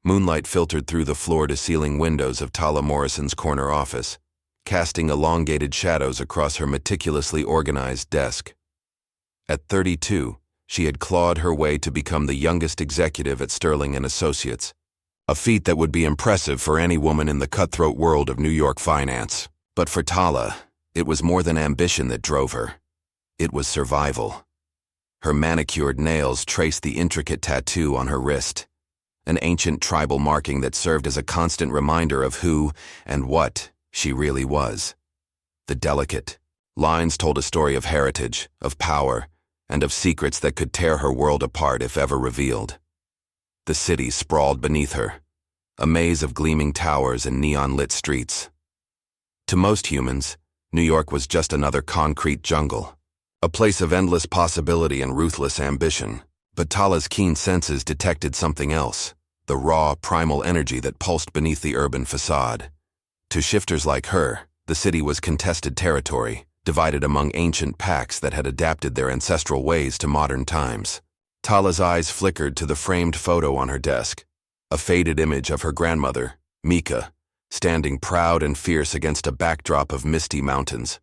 Moonlight filtered through the floor-to-ceiling windows of Tala Morrison's corner office, casting elongated shadows across her meticulously organized desk. At 32, she had clawed her way to become the youngest executive at Sterling & Associates, a feat that would be impressive for any woman in the cutthroat world of New York finance. But for Tala, it was more than ambition that drove her. It was survival. Her manicured nails traced the intricate tattoo on her wrist, an ancient tribal marking that served as a constant reminder of who and what she really was. The delicate lines told a story of heritage, of power, and of secrets that could tear her world apart if ever revealed. The city sprawled beneath her, a maze of gleaming towers and neon-lit streets. To most humans, New York was just another concrete jungle, a place of endless possibility and ruthless ambition. But Tala's keen senses detected something else, the raw, primal energy that pulsed beneath the urban facade. To shifters like her, the city was contested territory, divided among ancient packs that had adapted their ancestral ways to modern times. Tala's eyes flickered to the framed photo on her desk, a faded image of her grandmother, Mika, standing proud and fierce against a backdrop of misty mountains.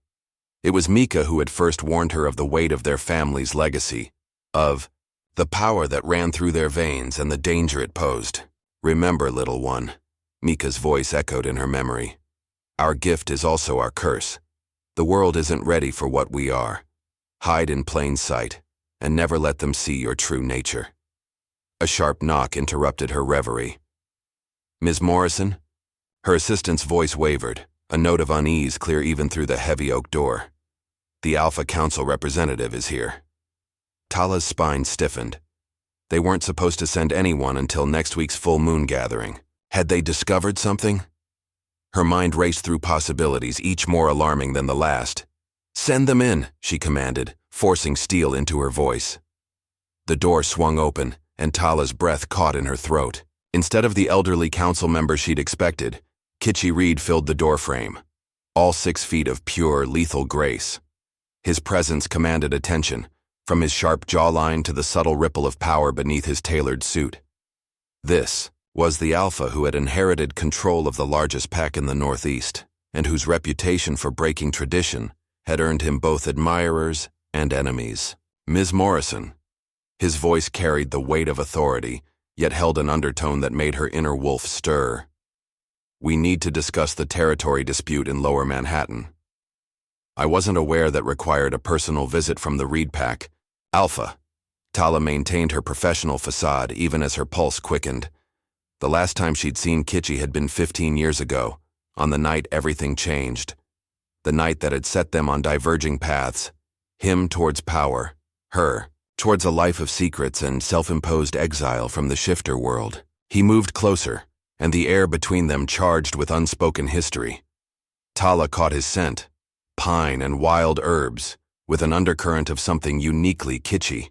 It was Mika who had first warned her of the weight of their family's legacy, of the power that ran through their veins and the danger it posed. "Remember, little one," Mika's voice echoed in her memory. "Our gift is also our curse. The world isn't ready for what we are. Hide in plain sight, and never let them see your true nature." A sharp knock interrupted her reverie. "Ms. Morrison?" Her assistant's voice wavered, a note of unease clear even through the heavy oak door. "The Alpha Council representative is here." Tala's spine stiffened. They weren't supposed to send anyone until next week's full moon gathering. Had they discovered something? Her mind raced through possibilities, each more alarming than the last. "Send them in," she commanded, forcing steel into her voice. The door swung open, and Tala's breath caught in her throat. Instead of the elderly council member she'd expected, Kitchi Reed filled the doorframe, all 6 feet of pure, lethal grace. His presence commanded attention, from his sharp jawline to the subtle ripple of power beneath his tailored suit. This was the Alpha who had inherited control of the largest pack in the Northeast, and whose reputation for breaking tradition had earned him both admirers and enemies. "Ms. Morrison." His voice carried the weight of authority, yet held an undertone that made her inner wolf stir. "We need to discuss the territory dispute in Lower Manhattan." I wasn't aware that required a personal visit from the Reed pack. Alpha. Tala maintained her professional facade even as her pulse quickened. The last time she'd seen Kitchi had been 15 years ago, on the night everything changed. The night that had set them on diverging paths, him towards power, her towards a life of secrets and self-imposed exile from the shifter world. He moved closer, and the air between them charged with unspoken history. Tala caught his scent, pine and wild herbs, with an undercurrent of something uniquely kitschy.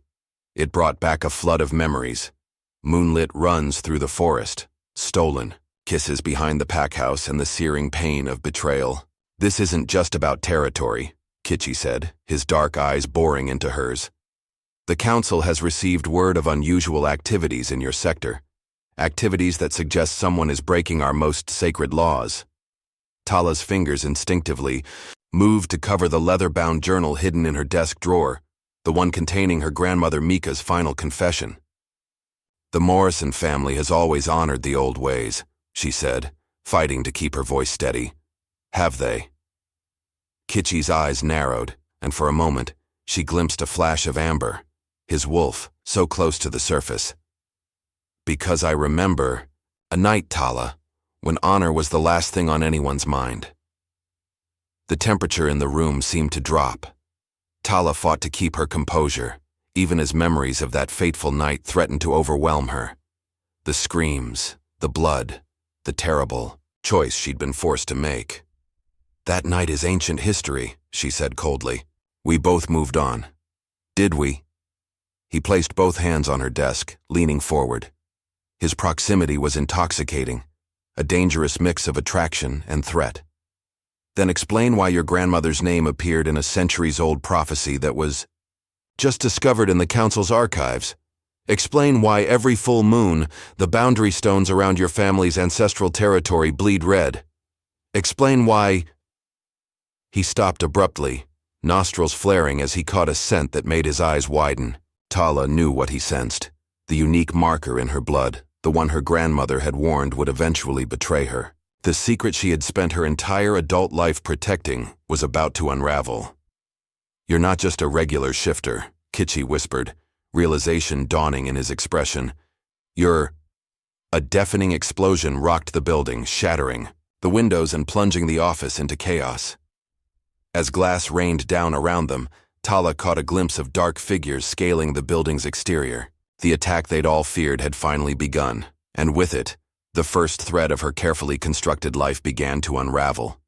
It brought back a flood of memories. Moonlit runs through the forest, stolen, kisses behind the pack house, and the searing pain of betrayal. "This isn't just about territory," Kitchi said, his dark eyes boring into hers. "The council has received word of unusual activities in your sector, activities that suggest someone is breaking our most sacred laws." Tala's fingers instinctively moved to cover the leather-bound journal hidden in her desk drawer, the one containing her grandmother Mika's final confession. "The Morrison family has always honored the old ways," she said, fighting to keep her voice steady. "Have they?" Kitchi's eyes narrowed, and for a moment, she glimpsed a flash of amber, his wolf, so close to the surface. "Because I remember a night, Tala, when honor was the last thing on anyone's mind." The temperature in the room seemed to drop. Tala fought to keep her composure, even as memories of that fateful night threatened to overwhelm her. The screams, the blood, the terrible choice she'd been forced to make. "That night is ancient history," she said coldly. "We both moved on." "Did we?" He placed both hands on her desk, leaning forward. His proximity was intoxicating, a dangerous mix of attraction and threat. "Then explain why your grandmother's name appeared in a centuries-old prophecy that was just discovered in the council's archives." Explain why every full moon, the boundary stones around your family's ancestral territory bleed red. Explain why—" He stopped abruptly, nostrils flaring as he caught a scent that made his eyes widen. Tala knew what he sensed. The unique marker in her blood, the one her grandmother had warned would eventually betray her. The secret she had spent her entire adult life protecting was about to unravel. "You're not just a regular shifter," Kitchi whispered, realization dawning in his expression. "You're—" A deafening explosion rocked the building, shattering the windows and plunging the office into chaos. As glass rained down around them, Tala caught a glimpse of dark figures scaling the building's exterior. The attack they'd all feared had finally begun, and with it, the first thread of her carefully constructed life began to unravel.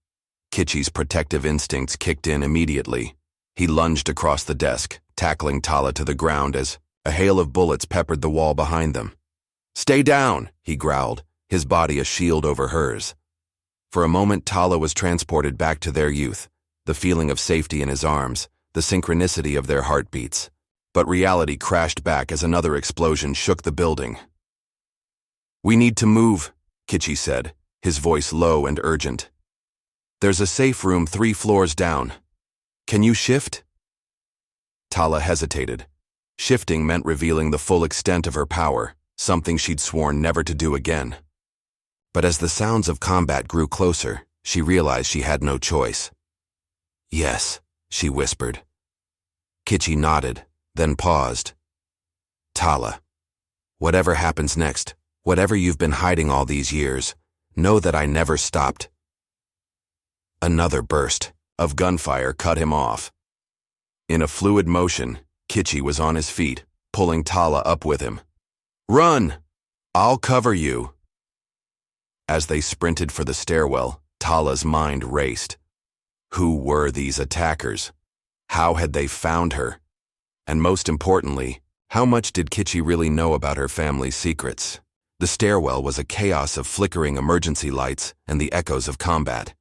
Kitchi's protective instincts kicked in immediately. He lunged across the desk, tackling Tala to the ground as a hail of bullets peppered the wall behind them. "Stay down," he growled, his body a shield over hers. For a moment, Tala was transported back to their youth, the feeling of safety in his arms, the synchronicity of their heartbeats. But reality crashed back as another explosion shook the building. "We need to move," Kitchi said, his voice low and urgent. "There's a safe room 3 floors down. Can you shift?" Tala hesitated. Shifting meant revealing the full extent of her power, something she'd sworn never to do again. But as the sounds of combat grew closer, she realized she had no choice. "Yes," she whispered. Kitchi nodded, then paused. "Tala, whatever happens next, whatever you've been hiding all these years, know that I never stopped." Another burst of gunfire cut him off. In a fluid motion, Kitchi was on his feet, pulling Tala up with him. "Run! I'll cover you." As they sprinted for the stairwell, Tala's mind raced. Who were these attackers? How had they found her? And most importantly, how much did Kitchi really know about her family's secrets? The stairwell was a chaos of flickering emergency lights and the echoes of combat.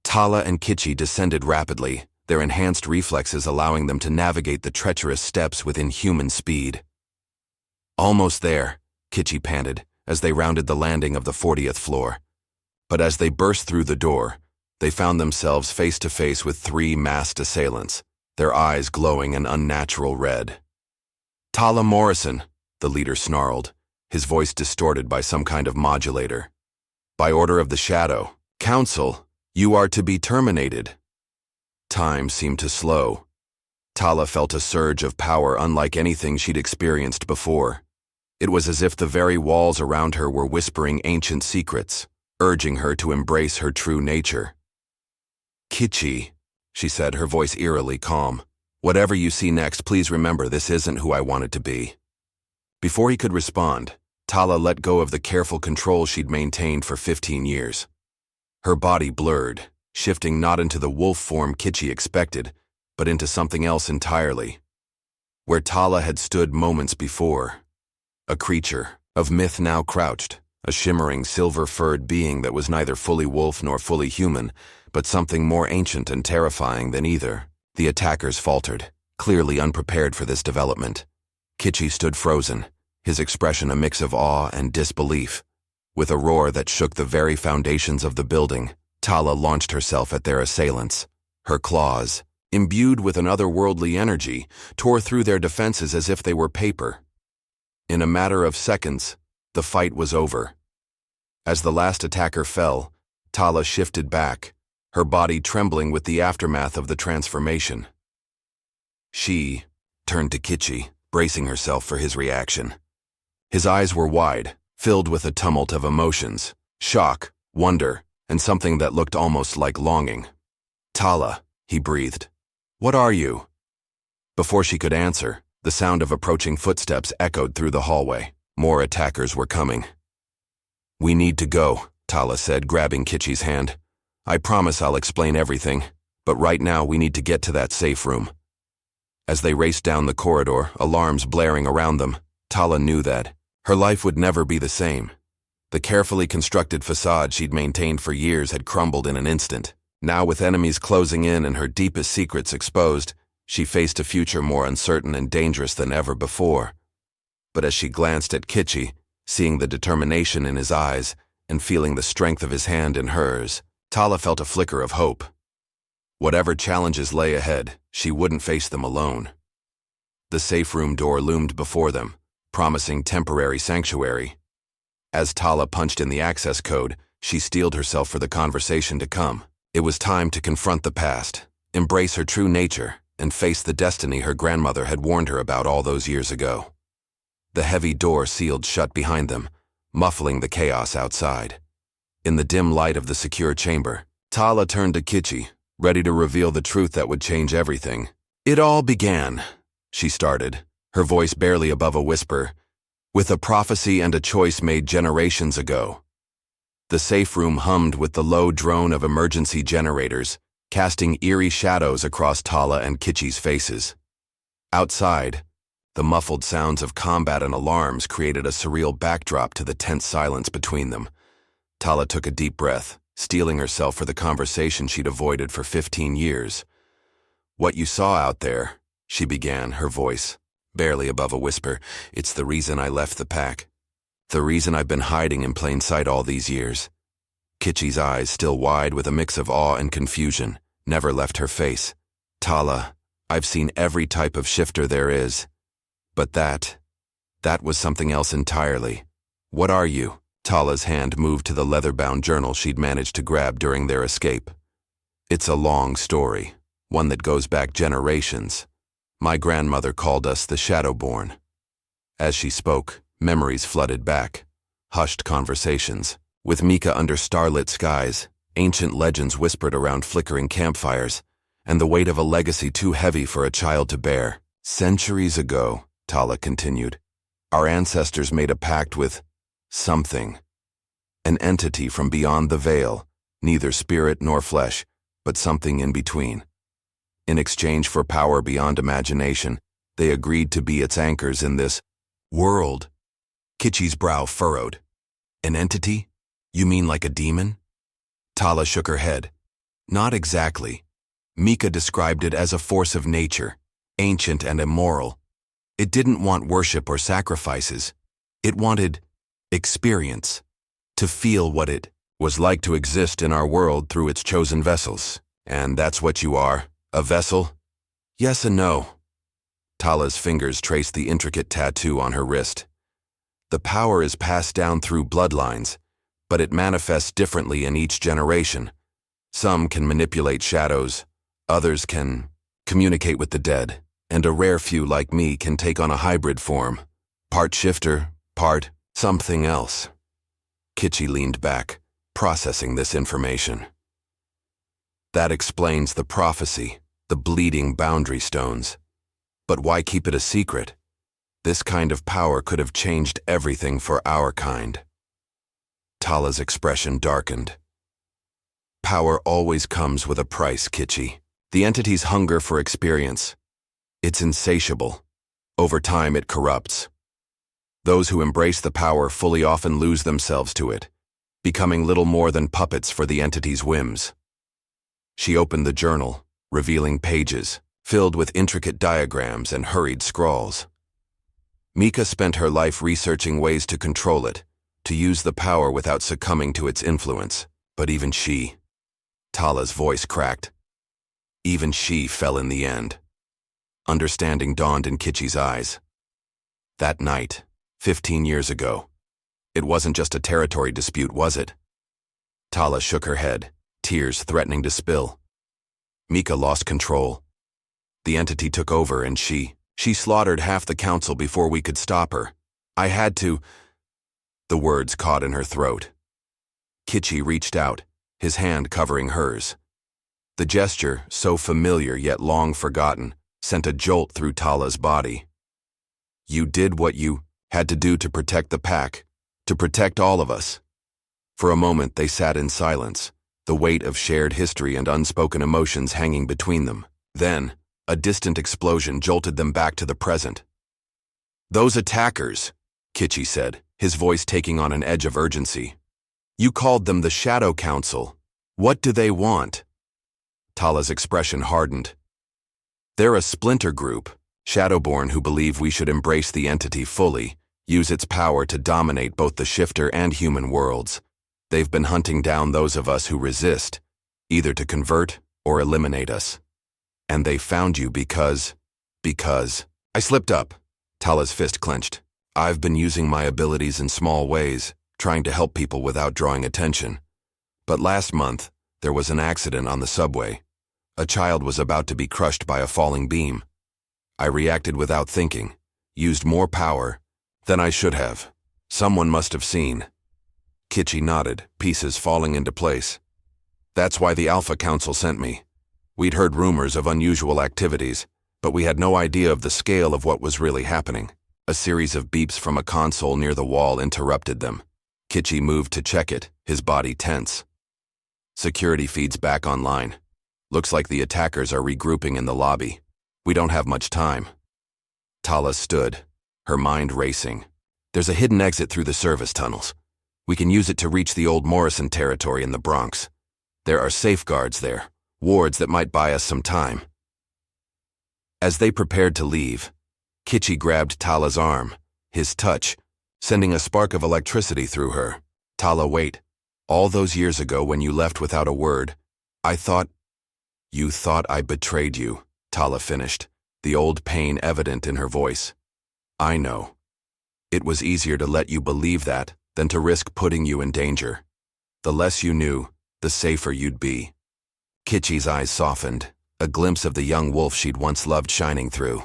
Tala and Kitchi descended rapidly, their enhanced reflexes allowing them to navigate the treacherous steps with inhuman speed. "Almost there," Kitchi panted, as they rounded the landing of the 40th floor. But as they burst through the door, they found themselves face to face with 3 masked assailants, their eyes glowing an unnatural red. "Tala Morrison," the leader snarled, his voice distorted by some kind of modulator. "By order of the Shadow, Council, you are to be terminated." Time seemed to slow. Tala felt a surge of power unlike anything she'd experienced before. It was as if the very walls around her were whispering ancient secrets, urging her to embrace her true nature. "Kitchi," she said, her voice eerily calm. "Whatever you see next, please remember this isn't who I wanted to be." Before he could respond, Tala let go of the careful control she'd maintained for 15 years. Her body blurred, shifting not into the wolf form Kitchi expected, but into something else entirely. Where Tala had stood moments before, a creature of myth now crouched, a shimmering silver-furred being that was neither fully wolf nor fully human, but something more ancient and terrifying than either. The attackers faltered, clearly unprepared for this development. Kitchi stood frozen, his expression a mix of awe and disbelief. With a roar that shook the very foundations of the building, Tala launched herself at their assailants. Her claws, imbued with an otherworldly energy, tore through their defenses as if they were paper. In a matter of seconds, the fight was over. As the last attacker fell, Tala shifted back, her body trembling with the aftermath of the transformation. She turned to Kitchi, bracing herself for his reaction. His eyes were wide, filled with a tumult of emotions, shock, wonder, and something that looked almost like longing. "Tala," he breathed. "What are you?" Before she could answer, the sound of approaching footsteps echoed through the hallway. More attackers were coming. "We need to go," Tala said, grabbing Kitchi's hand. "I promise I'll explain everything, but right now we need to get to that safe room." As they raced down the corridor, alarms blaring around them, Tala knew that her life would never be the same. The carefully constructed facade she'd maintained for years had crumbled in an instant. Now, with enemies closing in and her deepest secrets exposed, she faced a future more uncertain and dangerous than ever before. But as she glanced at Kitchi, seeing the determination in his eyes and feeling the strength of his hand in hers, Tala felt a flicker of hope. Whatever challenges lay ahead, she wouldn't face them alone. The safe room door loomed before them, promising temporary sanctuary. As Tala punched in the access code, she steeled herself for the conversation to come. It was time to confront the past, embrace her true nature, and face the destiny her grandmother had warned her about all those years ago. The heavy door sealed shut behind them, muffling the chaos outside. In the dim light of the secure chamber, Tala turned to Kitchi, ready to reveal the truth that would change everything. "It all began," she started, her voice barely above a whisper, "with a prophecy and a choice made generations ago." The safe room hummed with the low drone of emergency generators, casting eerie shadows across Tala and Kitchi's faces. Outside, the muffled sounds of combat and alarms created a surreal backdrop to the tense silence between them. Tala took a deep breath, steeling herself for the conversation she'd avoided for 15 years. "What you saw out there," she began, her voice barely above a whisper, "it's the reason I left the pack. The reason I've been hiding in plain sight all these years." Kitchi's eyes, still wide with a mix of awe and confusion, never left her face. "Tala, I've seen every type of shifter there is. But that was something else entirely. What are you?" Tala's hand moved to the leather-bound journal she'd managed to grab during their escape. "It's a long story, one that goes back generations. My grandmother called us the Shadowborn." As she spoke, memories flooded back. Hushed conversations. With Mika under starlit skies, ancient legends whispered around flickering campfires, and the weight of a legacy too heavy for a child to bear. "Centuries ago," Tala continued, "our ancestors made a pact with something. An entity from beyond the veil, neither spirit nor flesh, but something in between. In exchange for power beyond imagination, they agreed to be its anchors in this world." Kitchi's brow furrowed. "An entity? You mean like a demon?" Tala shook her head. "Not exactly. Mika described it as a force of nature, ancient and immoral. It didn't want worship or sacrifices. It wanted experience, to feel what it was like to exist in our world through its chosen vessels. And that's what you are, a vessel?" "Yes and no." Tala's fingers traced the intricate tattoo on her wrist. "The power is passed down through bloodlines, but it manifests differently in each generation. Some can manipulate shadows, others can communicate with the dead, and a rare few like me can take on a hybrid form, part shifter, part something else." Kitchi leaned back, processing this information. "That explains the prophecy, the bleeding boundary stones. But why keep it a secret? This kind of power could have changed everything for our kind." Tala's expression darkened. "Power always comes with a price, Kitchi. The entity's hunger for experience. It's insatiable. Over time it corrupts. Those who embrace the power fully often lose themselves to it, becoming little more than puppets for the entity's whims." She opened the journal, revealing pages filled with intricate diagrams and hurried scrawls. Mika spent her life researching ways to control it, to use the power without succumbing to its influence. But even she, Tala's voice cracked, even she fell in the end. Understanding dawned in Kitchi's eyes. That night, 15 years ago, it wasn't just a territory dispute, was it? Tala shook her head, tears threatening to spill. Mika lost control. The entity took over and she slaughtered half the council before we could stop her. I had to... The words caught in her throat. Kitchi reached out, his hand covering hers. The gesture, so familiar yet long forgotten, sent a jolt through Tala's body. You did what you had to do to protect the pack, to protect all of us. For a moment they sat in silence, the weight of shared history and unspoken emotions hanging between them. Then, a distant explosion jolted them back to the present. Those attackers, Kitchi said, his voice taking on an edge of urgency. You called them the Shadow Council. What do they want? Tala's expression hardened. They're a splinter group, Shadowborn, who believe we should embrace the entity fully, use its power to dominate both the shifter and human worlds. They've been hunting down those of us who resist, either to convert or eliminate us. And they found you because... I slipped up. Tala's fist clenched. I've been using my abilities in small ways, trying to help people without drawing attention. But last month, there was an accident on the subway. A child was about to be crushed by a falling beam. I reacted without thinking, used more power than I should have. Someone must have seen. Kitchi nodded, pieces falling into place. That's why the Alpha Council sent me. We'd heard rumors of unusual activities, but we had no idea of the scale of what was really happening. A series of beeps from a console near the wall interrupted them. Kitchi moved to check it, his body tense. Security feeds back online. Looks like the attackers are regrouping in the lobby. We don't have much time. Tala stood, her mind racing. There's a hidden exit through the service tunnels. We can use it to reach the old Morrison territory in the Bronx. There are safeguards there, wards that might buy us some time. As they prepared to leave, Kitchi grabbed Tala's arm, his touch, sending a spark of electricity through her. Tala, wait. All those years ago when you left without a word, I thought... You thought I betrayed you, Tala finished, the old pain evident in her voice. I know. It was easier to let you believe that than to risk putting you in danger. The less you knew, the safer you'd be. Kitchi's eyes softened, a glimpse of the young wolf she'd once loved shining through.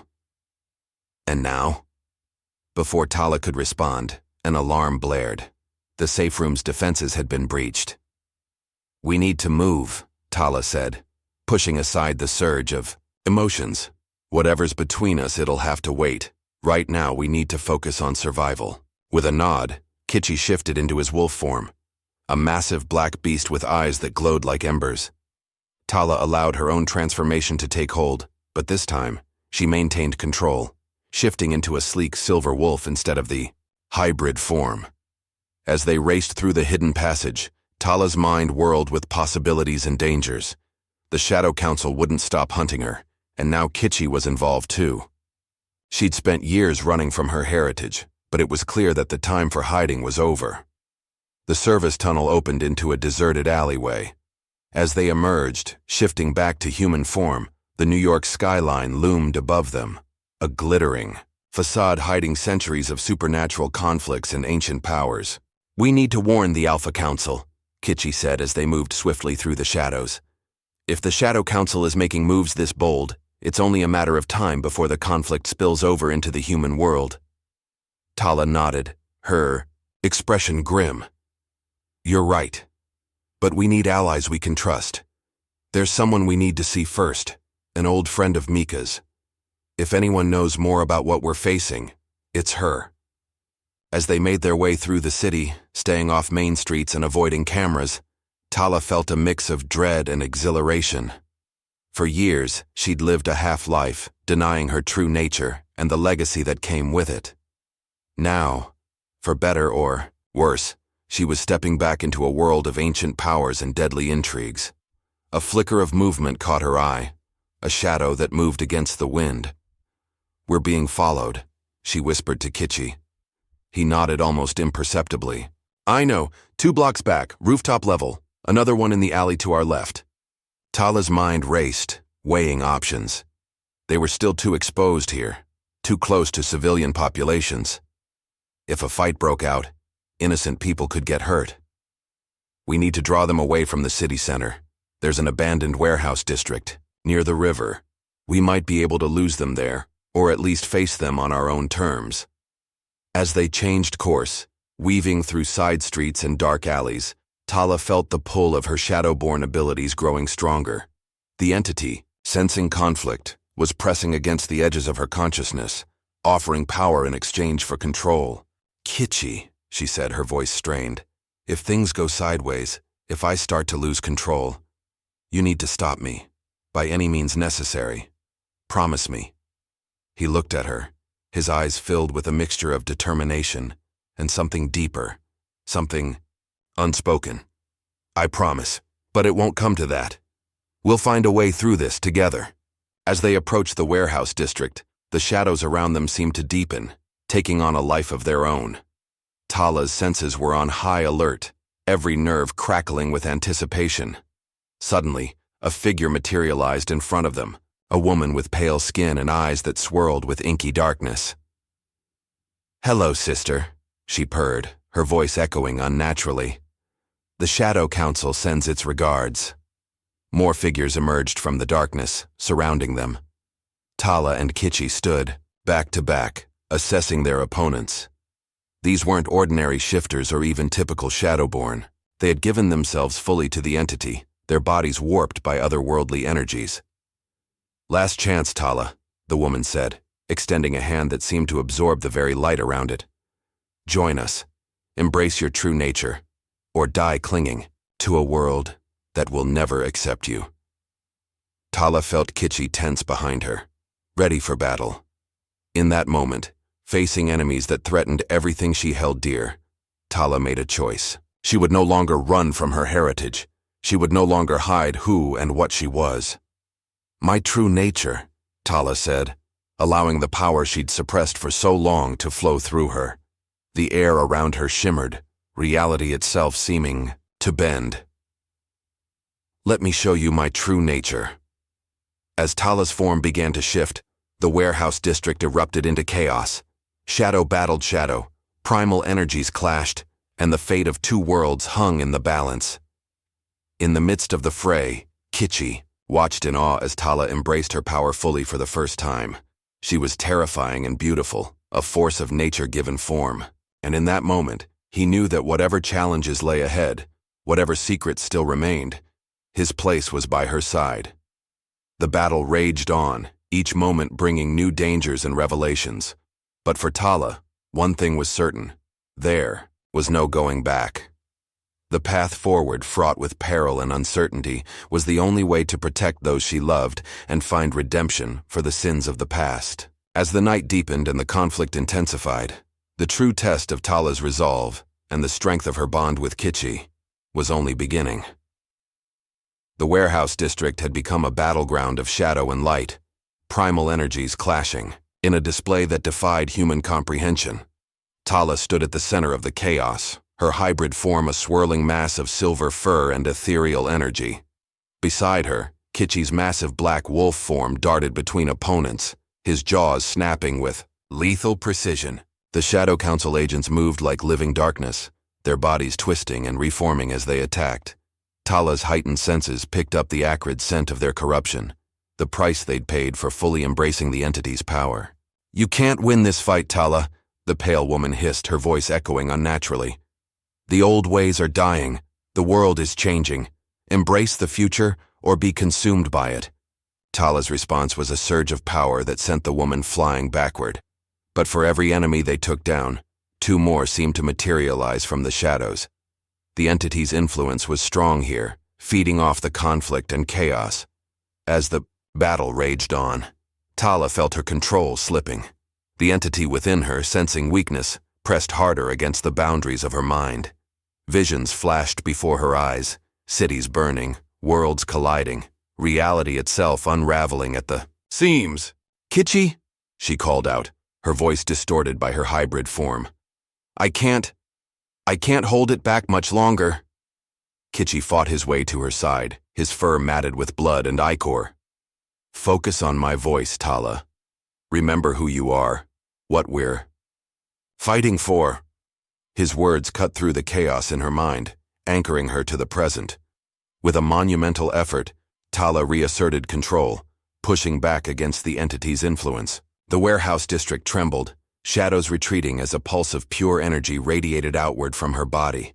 And now? Before Tala could respond, an alarm blared. The safe room's defenses had been breached. We need to move, Tala said, pushing aside the surge of emotions. Whatever's between us, it'll have to wait. Right now, we need to focus on survival. With a nod, Kitchi shifted into his wolf form, a massive black beast with eyes that glowed like embers. Tala allowed her own transformation to take hold, but this time, she maintained control, shifting into a sleek silver wolf instead of the hybrid form. As they raced through the hidden passage, Tala's mind whirled with possibilities and dangers. The Shadow Council wouldn't stop hunting her, and now Kitchi was involved too. She'd spent years running from her heritage, but it was clear that the time for hiding was over. The service tunnel opened into a deserted alleyway. As they emerged, shifting back to human form, the New York skyline loomed above them, a glittering facade hiding centuries of supernatural conflicts and ancient powers. We need to warn the Alpha Council, Kitchi said as they moved swiftly through the shadows. If the Shadow Council is making moves this bold, it's only a matter of time before the conflict spills over into the human world. Tala nodded, her expression grim. You're right. But we need allies we can trust. There's someone we need to see first, an old friend of Mika's. If anyone knows more about what we're facing, it's her. As they made their way through the city, staying off main streets and avoiding cameras, Tala felt a mix of dread and exhilaration. For years, she'd lived a half-life, denying her true nature and the legacy that came with it. Now, for better or worse, she was stepping back into a world of ancient powers and deadly intrigues. A flicker of movement caught her eye, a shadow that moved against the wind. We're being followed, she whispered to Kitchi. He nodded almost imperceptibly. I know, 2 blocks back, rooftop level, another one in the alley to our left. Tala's mind raced, weighing options. They were still too exposed here, too close to civilian populations. If a fight broke out, innocent people could get hurt. We need to draw them away from the city center. There's an abandoned warehouse district, near the river. We might be able to lose them there, or at least face them on our own terms. As they changed course, weaving through side streets and dark alleys, Tala felt the pull of her shadow-born abilities growing stronger. The entity, sensing conflict, was pressing against the edges of her consciousness, offering power in exchange for control. Kitchi, she said, her voice strained. If things go sideways, if I start to lose control, you need to stop me, by any means necessary. Promise me. He looked at her, his eyes filled with a mixture of determination and something deeper, something unspoken. I promise, but it won't come to that. We'll find a way through this together. As they approached the warehouse district, the shadows around them seemed to deepen, taking on a life of their own. Tala's senses were on high alert, every nerve crackling with anticipation. Suddenly, a figure materialized in front of them, a woman with pale skin and eyes that swirled with inky darkness. "Hello, sister," she purred, her voice echoing unnaturally. "The Shadow Council sends its regards." More figures emerged from the darkness, surrounding them. Tala and Kitchi stood, back to back, assessing their opponents. These weren't ordinary shifters or even typical Shadowborn. They had given themselves fully to the entity, their bodies warped by otherworldly energies. "Last chance, Tala," the woman said, extending a hand that seemed to absorb the very light around it. "Join us. Embrace your true nature, or die clinging to a world that will never accept you." Tala felt Kitchi tense behind her, ready for battle. In that moment, facing enemies that threatened everything she held dear, Tala made a choice. She would no longer run from her heritage. She would no longer hide who and what she was. "My true nature," Tala said, allowing the power she'd suppressed for so long to flow through her. The air around her shimmered, reality itself seeming to bend. "Let me show you my true nature." As Tala's form began to shift, the warehouse district erupted into chaos. Shadow battled shadow, primal energies clashed, and the fate of two worlds hung in the balance. In the midst of the fray, Kitchi watched in awe as Tala embraced her power fully for the first time. She was terrifying and beautiful, a force of nature given form, and in that moment, he knew that whatever challenges lay ahead, whatever secrets still remained, his place was by her side. The battle raged on, each moment bringing new dangers and revelations. But for Tala, one thing was certain: there was no going back. The path forward, fraught with peril and uncertainty, was the only way to protect those she loved and find redemption for the sins of the past. As the night deepened and the conflict intensified, the true test of Tala's resolve and the strength of her bond with Kitchi was only beginning. The warehouse district had become a battleground of shadow and light, primal energies clashing, in a display that defied human comprehension. Tala stood at the center of the chaos, her hybrid form a swirling mass of silver fur and ethereal energy. Beside her, Kitchi's massive black wolf form darted between opponents, his jaws snapping with lethal precision. The Shadow Council agents moved like living darkness, their bodies twisting and reforming as they attacked. Tala's heightened senses picked up the acrid scent of their corruption, the price they'd paid for fully embracing the entity's power. "You can't win this fight, Tala," the pale woman hissed, her voice echoing unnaturally. "The old ways are dying. The world is changing. Embrace the future or be consumed by it." Tala's response was a surge of power that sent the woman flying backward. But for every enemy they took down, two more seemed to materialize from the shadows. The entity's influence was strong here, feeding off the conflict and chaos. As the battle raged on, Tala felt her control slipping. The entity within her, sensing weakness, pressed harder against the boundaries of her mind. Visions flashed before her eyes, cities burning, worlds colliding, reality itself unraveling at the seams. "Kitchi?" she called out, her voice distorted by her hybrid form. I can't hold it back much longer." Kitchi fought his way to her side, his fur matted with blood and ichor. "Focus on my voice, Tala. Remember who you are, what we're fighting for." His words cut through the chaos in her mind, anchoring her to the present. With a monumental effort, Tala reasserted control, pushing back against the entity's influence. The warehouse district trembled, shadows retreating as a pulse of pure energy radiated outward from her body.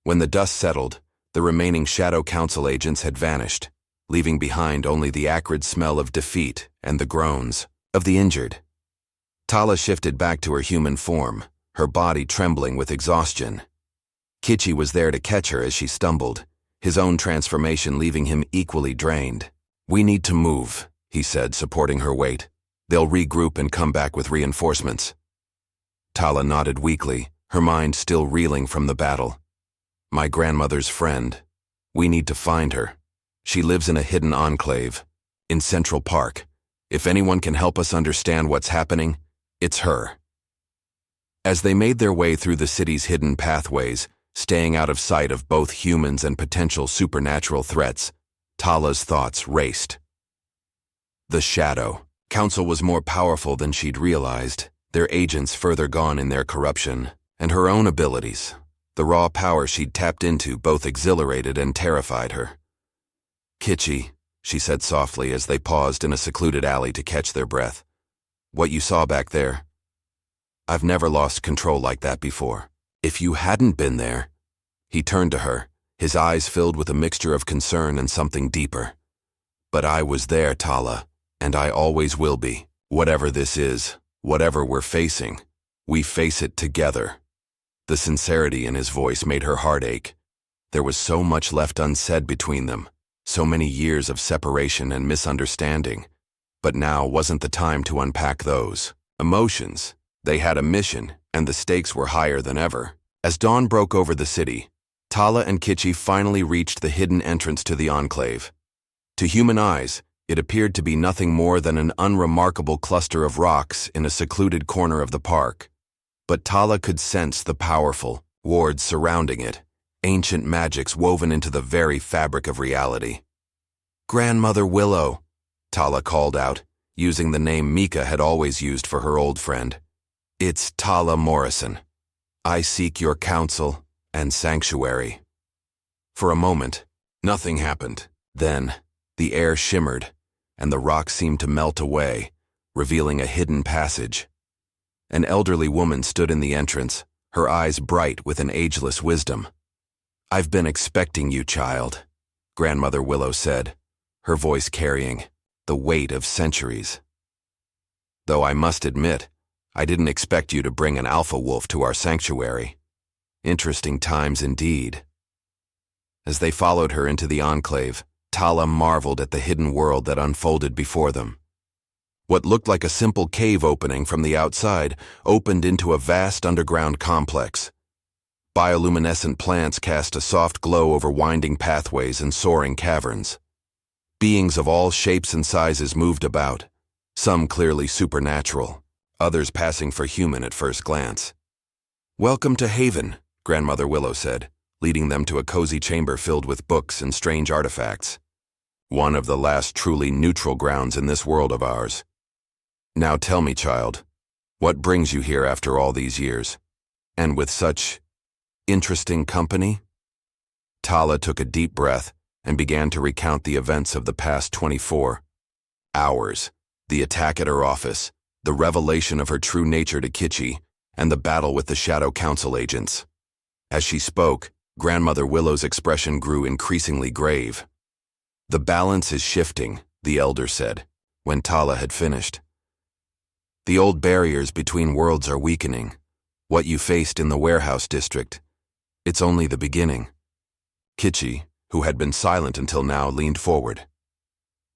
When the dust settled, the remaining Shadow Council agents had vanished, leaving behind only the acrid smell of defeat and the groans of the injured. Tala shifted back to her human form, her body trembling with exhaustion. Kitchi was there to catch her as she stumbled, his own transformation leaving him equally drained. "We need to move," he said, supporting her weight. "They'll regroup and come back with reinforcements." Tala nodded weakly, her mind still reeling from the battle. "My grandmother's friend. We need to find her. She lives in a hidden enclave, in Central Park. If anyone can help us understand what's happening, it's her." As they made their way through the city's hidden pathways, staying out of sight of both humans and potential supernatural threats, Tala's thoughts raced. The Shadow Council was more powerful than she'd realized, their agents further gone in their corruption, and her own abilities. The raw power she'd tapped into both exhilarated and terrified her. "Kitchi," she said softly as they paused in a secluded alley to catch their breath. "What you saw back there? I've never lost control like that before. If you hadn't been there..." He turned to her, his eyes filled with a mixture of concern and something deeper. "But I was there, Tala, and I always will be. Whatever this is, whatever we're facing, we face it together." The sincerity in his voice made her heart ache. There was so much left unsaid between them, so many years of separation and misunderstanding. But now wasn't the time to unpack those emotions. They had a mission, and the stakes were higher than ever. As dawn broke over the city, Tala and Kitchi finally reached the hidden entrance to the enclave. To human eyes, it appeared to be nothing more than an unremarkable cluster of rocks in a secluded corner of the park. But Tala could sense the powerful wards surrounding it, ancient magics woven into the very fabric of reality. "Grandmother Willow," Tala called out, using the name Mika had always used for her old friend. "It's Tala Morrison. I seek your counsel and sanctuary." For a moment, nothing happened. Then, the air shimmered, and the rocks seemed to melt away, revealing a hidden passage. An elderly woman stood in the entrance, her eyes bright with an ageless wisdom. "I've been expecting you, child," Grandmother Willow said, her voice carrying the weight of centuries. "Though I must admit, I didn't expect you to bring an alpha wolf to our sanctuary. Interesting times indeed." As they followed her into the enclave, Tala marveled at the hidden world that unfolded before them. What looked like a simple cave opening from the outside opened into a vast underground complex. Bioluminescent plants cast a soft glow over winding pathways and soaring caverns. Beings of all shapes and sizes moved about, some clearly supernatural, others passing for human at first glance. "Welcome to Haven," Grandmother Willow said, leading them to a cozy chamber filled with books and strange artifacts. "One of the last truly neutral grounds in this world of ours. Now tell me, child, what brings you here after all these years? And with such interesting company?" Tala took a deep breath and began to recount the events of the past 24 hours, the attack at her office, the revelation of her true nature to Kitchi, and the battle with the Shadow Council agents. As she spoke, Grandmother Willow's expression grew increasingly grave. "The balance is shifting," the elder said, when Tala had finished. "The old barriers between worlds are weakening. What you faced in the warehouse district, it's only the beginning." Kitchi, who had been silent until now, leaned forward.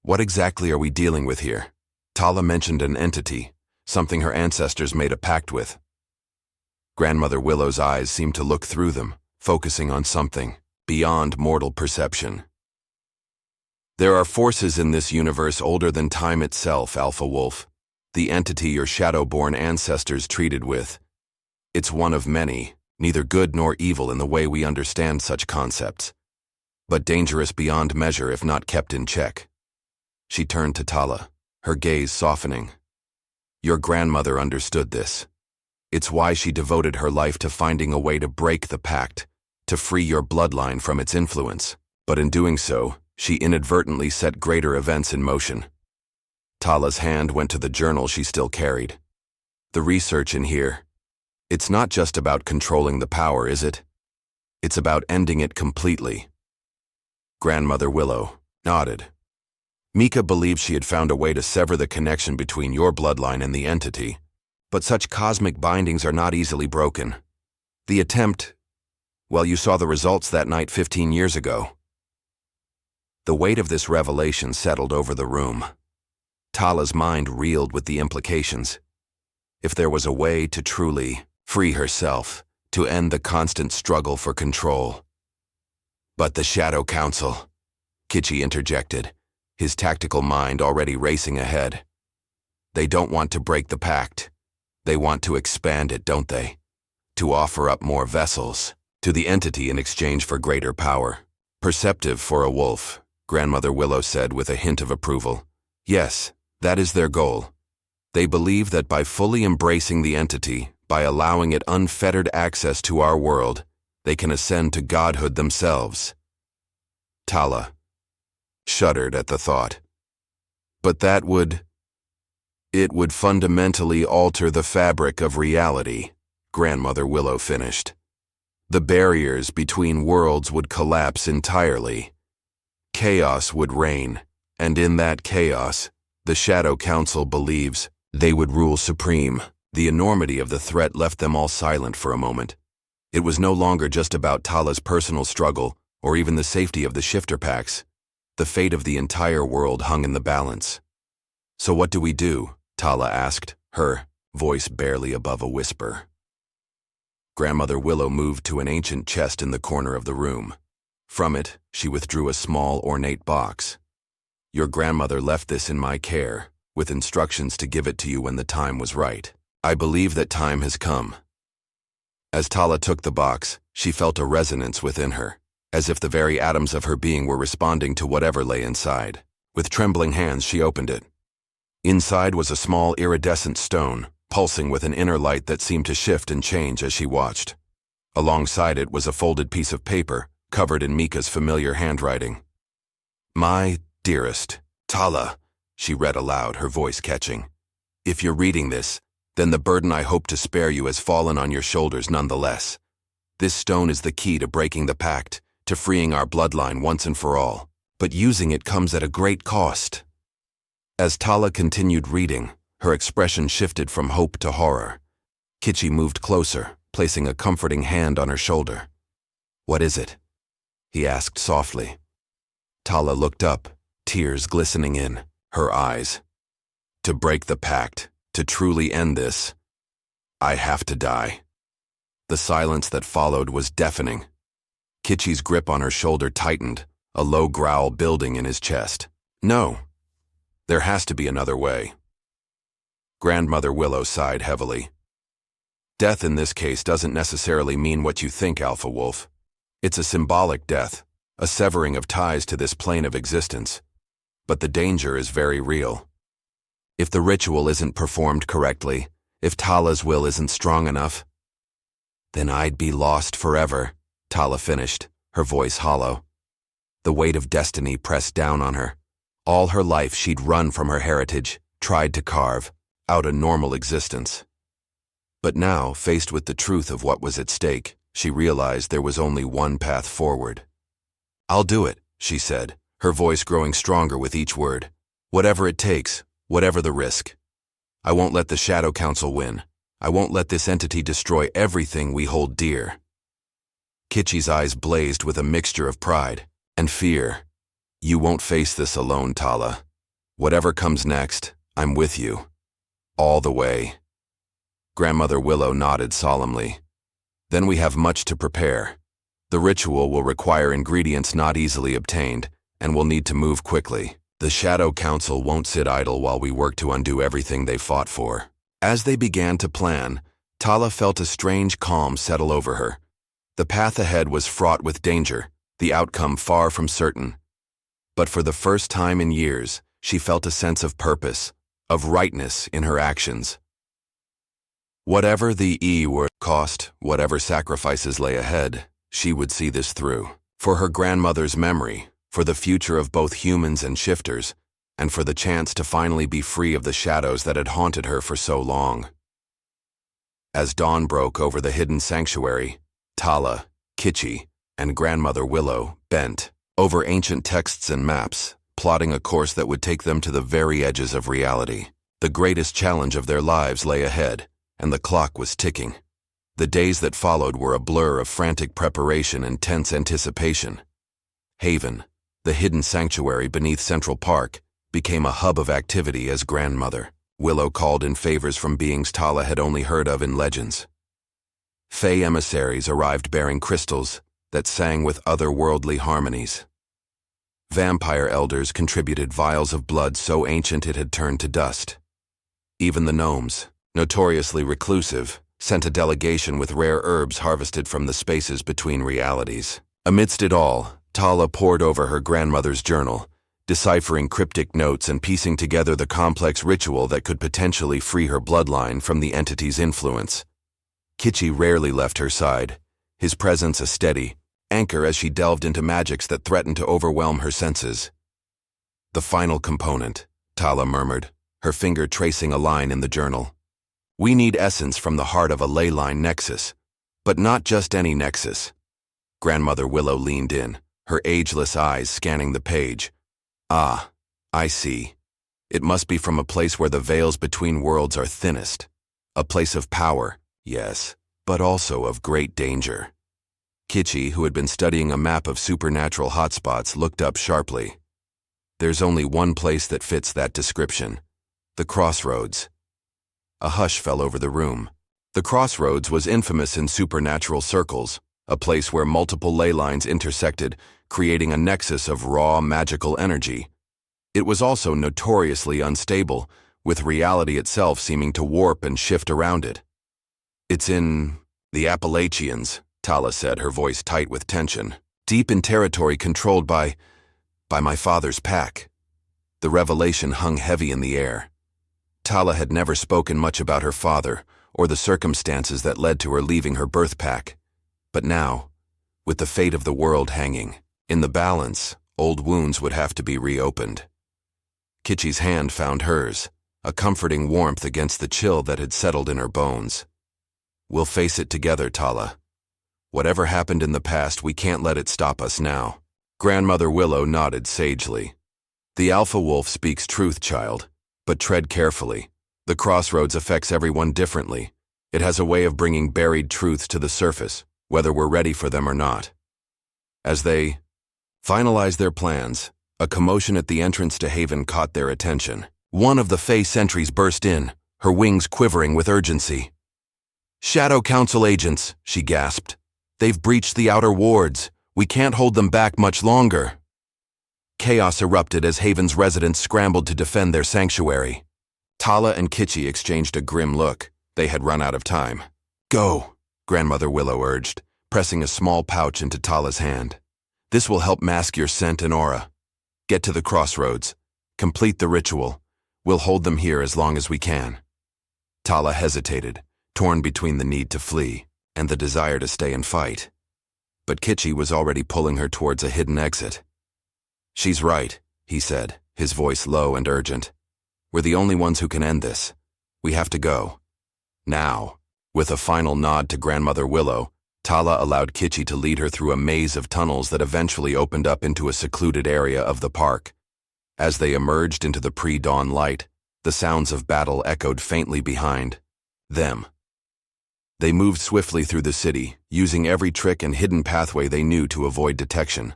"What exactly are we dealing with here?" Tala mentioned an entity, something her ancestors made a pact with. Grandmother Willow's eyes seemed to look through them, focusing on something beyond mortal perception. "There are forces in this universe older than time itself, Alpha Wolf. The entity your shadow-born ancestors treated with. It's one of many, neither good nor evil in the way we understand such concepts, but dangerous beyond measure if not kept in check." She turned to Tala, her gaze softening. "Your grandmother understood this. It's why she devoted her life to finding a way to break the pact, to free your bloodline from its influence. But in doing so, she inadvertently set greater events in motion." Tala's hand went to the journal she still carried. "The research in here, it's not just about controlling the power, is it? It's about ending it completely." Grandmother Willow nodded. "Mika believed she had found a way to sever the connection between your bloodline and the entity, but such cosmic bindings are not easily broken. The attempt, well, you saw the results that night 15 years ago." The weight of this revelation settled over the room. Tala's mind reeled with the implications. If there was a way to truly free herself, to end the constant struggle for control. "But the Shadow Council," Kitchi interjected, his tactical mind already racing ahead. "They don't want to break the pact. They want to expand it, don't they? to offer up more vessels to the entity in exchange for greater power. Perceptive for a wolf, Grandmother Willow said with a hint of approval. Yes, that is their goal. They believe that by fully embracing the entity, by allowing it unfettered access to our world, they can ascend to godhood themselves. Tala shuddered at the thought. But it would fundamentally alter the fabric of reality, Grandmother Willow finished. The barriers between worlds would collapse entirely. Chaos would reign, and in that chaos, the Shadow Council believes they would rule supreme. The enormity of the threat left them all silent for a moment. It was no longer just about Tala's personal struggle, or even the safety of the shifter packs. The fate of the entire world hung in the balance. So what do we do? Tala asked, her voice barely above a whisper. Grandmother Willow moved to an ancient chest in the corner of the room. From it, she withdrew a small, ornate box. Your grandmother left this in my care, with instructions to give it to you when the time was right. I believe that time has come. As Tala took the box, she felt a resonance within her, as if the very atoms of her being were responding to whatever lay inside. With trembling hands, she opened it. Inside was a small iridescent stone, pulsing with an inner light that seemed to shift and change as she watched. Alongside it was a folded piece of paper, covered in Mika's familiar handwriting. My dearest Tala, she read aloud, her voice catching. If you're reading this, then the burden I hope to spare you has fallen on your shoulders nonetheless. This stone is the key to breaking the pact, to freeing our bloodline once and for all, but using it comes at a great cost. As Tala continued reading, her expression shifted from hope to horror. Kitchi moved closer, placing a comforting hand on her shoulder. What is it? He asked softly. Tala looked up, tears glistening in her eyes. To break the pact, to truly end this, I have to die. The silence that followed was deafening. Kitchi's grip on her shoulder tightened, a low growl building in his chest. No, there has to be another way. Grandmother Willow sighed heavily. Death in this case doesn't necessarily mean what you think, Alpha Wolf. It's a symbolic death, a severing of ties to this plane of existence. But the danger is very real. If the ritual isn't performed correctly, if Tala's will isn't strong enough, then I'd be lost forever, Tala finished, her voice hollow. The weight of destiny pressed down on her. All her life she'd run from her heritage, tried to carve out a normal existence. But now, faced with the truth of what was at stake, she realized there was only one path forward. I'll do it, she said, her voice growing stronger with each word. Whatever it takes, whatever the risk. I won't let the Shadow Council win. I won't let this entity destroy everything we hold dear. Kitchi's eyes blazed with a mixture of pride and fear. You won't face this alone, Tala. Whatever comes next, I'm with you. All the way. Grandmother Willow nodded solemnly. Then we have much to prepare. The ritual will require ingredients not easily obtained, and we'll need to move quickly. The Shadow Council won't sit idle while we work to undo everything they fought for. As they began to plan, Tala felt a strange calm settle over her. The path ahead was fraught with danger, the outcome far from certain. But for the first time in years, she felt a sense of purpose, of rightness in her actions. Whatever the would cost, whatever sacrifices lay ahead, she would see this through. For her grandmother's memory, for the future of both humans and shifters, and for the chance to finally be free of the shadows that had haunted her for so long. As dawn broke over the hidden sanctuary, Tala, Kitchi, and Grandmother Willow bent over ancient texts and maps, plotting a course that would take them to the very edges of reality. The greatest challenge of their lives lay ahead, and the clock was ticking. The days that followed were a blur of frantic preparation and tense anticipation. Haven, the hidden sanctuary beneath Central Park, became a hub of activity as Grandmother Willow called in favors from beings Tala had only heard of in legends. Fey emissaries arrived bearing crystals that sang with otherworldly harmonies. Vampire elders contributed vials of blood so ancient it had turned to dust. Even the gnomes, notoriously reclusive, sent a delegation with rare herbs harvested from the spaces between realities. Amidst it all, Tala pored over her grandmother's journal, deciphering cryptic notes and piecing together the complex ritual that could potentially free her bloodline from the entity's influence. Kitchi rarely left her side, his presence a steady anchor as she delved into magics that threatened to overwhelm her senses. "The final component," Tala murmured, her finger tracing a line in the journal. "We need essence from the heart of a ley line nexus, but not just any nexus." Grandmother Willow leaned in, her ageless eyes scanning the page. "Ah, I see. It must be from a place where the veils between worlds are thinnest. A place of power, yes, but also of great danger." Kitchi, who had been studying a map of supernatural hotspots, looked up sharply. "There's only one place that fits that description. The crossroads." A hush fell over the room. The crossroads was infamous in supernatural circles, a place where multiple ley lines intersected, creating a nexus of raw magical energy. It was also notoriously unstable, with reality itself seeming to warp and shift around it. "It's in the Appalachians," Tala said, her voice tight with tension. "Deep in territory controlled by my father's pack." The revelation hung heavy in the air. Tala had never spoken much about her father or the circumstances that led to her leaving her birth pack. But now, with the fate of the world hanging in the balance, old wounds would have to be reopened. Kitchi's hand found hers, a comforting warmth against the chill that had settled in her bones. "We'll face it together, Tala. Whatever happened in the past, we can't let it stop us now." Grandmother Willow nodded sagely. "The alpha wolf speaks truth, child, but tread carefully. The crossroads affects everyone differently. It has a way of bringing buried truths to the surface, whether we're ready for them or not." As they finalized their plans, a commotion at the entrance to Haven caught their attention. One of the Fey sentries burst in, her wings quivering with urgency. "Shadow Council agents," she gasped. "They've breached the outer wards. We can't hold them back much longer." Chaos erupted as Haven's residents scrambled to defend their sanctuary. Tala and Kitchi exchanged a grim look. They had run out of time. "Go," Grandmother Willow urged, pressing a small pouch into Tala's hand. "This will help mask your scent and aura. Get to the crossroads. Complete the ritual. We'll hold them here as long as we can." Tala hesitated, torn between the need to flee and the desire to stay and fight. But Kitchi was already pulling her towards a hidden exit. "She's right," he said, his voice low and urgent. "We're the only ones who can end this. We have to go. Now." With a final nod to Grandmother Willow, Tala allowed Kitchi to lead her through a maze of tunnels that eventually opened up into a secluded area of the park. As they emerged into the pre-dawn light, the sounds of battle echoed faintly behind them. They moved swiftly through the city, using every trick and hidden pathway they knew to avoid detection.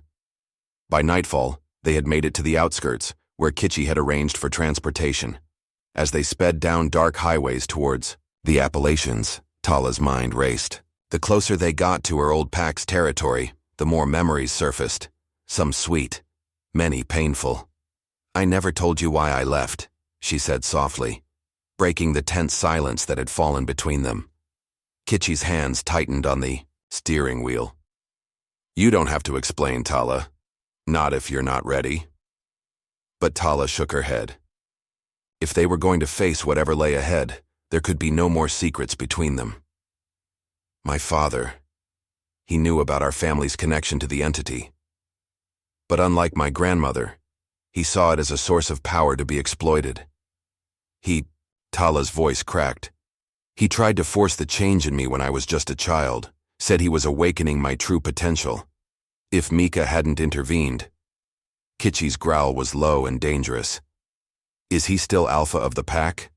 By nightfall, they had made it to the outskirts, where Kitchi had arranged for transportation. As they sped down dark highways towards the Appalachians, Tala's mind raced. The closer they got to her old pack's territory, the more memories surfaced. Some sweet, many painful. "I never told you why I left," she said softly, breaking the tense silence that had fallen between them. Kitchi's hands tightened on the steering wheel. "You don't have to explain, Tala. Not if you're not ready." But Tala shook her head. If they were going to face whatever lay ahead, there could be no more secrets between them. "My father, he knew about our family's connection to the entity. But unlike my grandmother, he saw it as a source of power to be exploited. Tala's voice cracked. He tried to force the change in me when I was just a child, said he was awakening my true potential. If Mika hadn't intervened." Kitchi's growl was low and dangerous. "Is he still alpha of the pack?"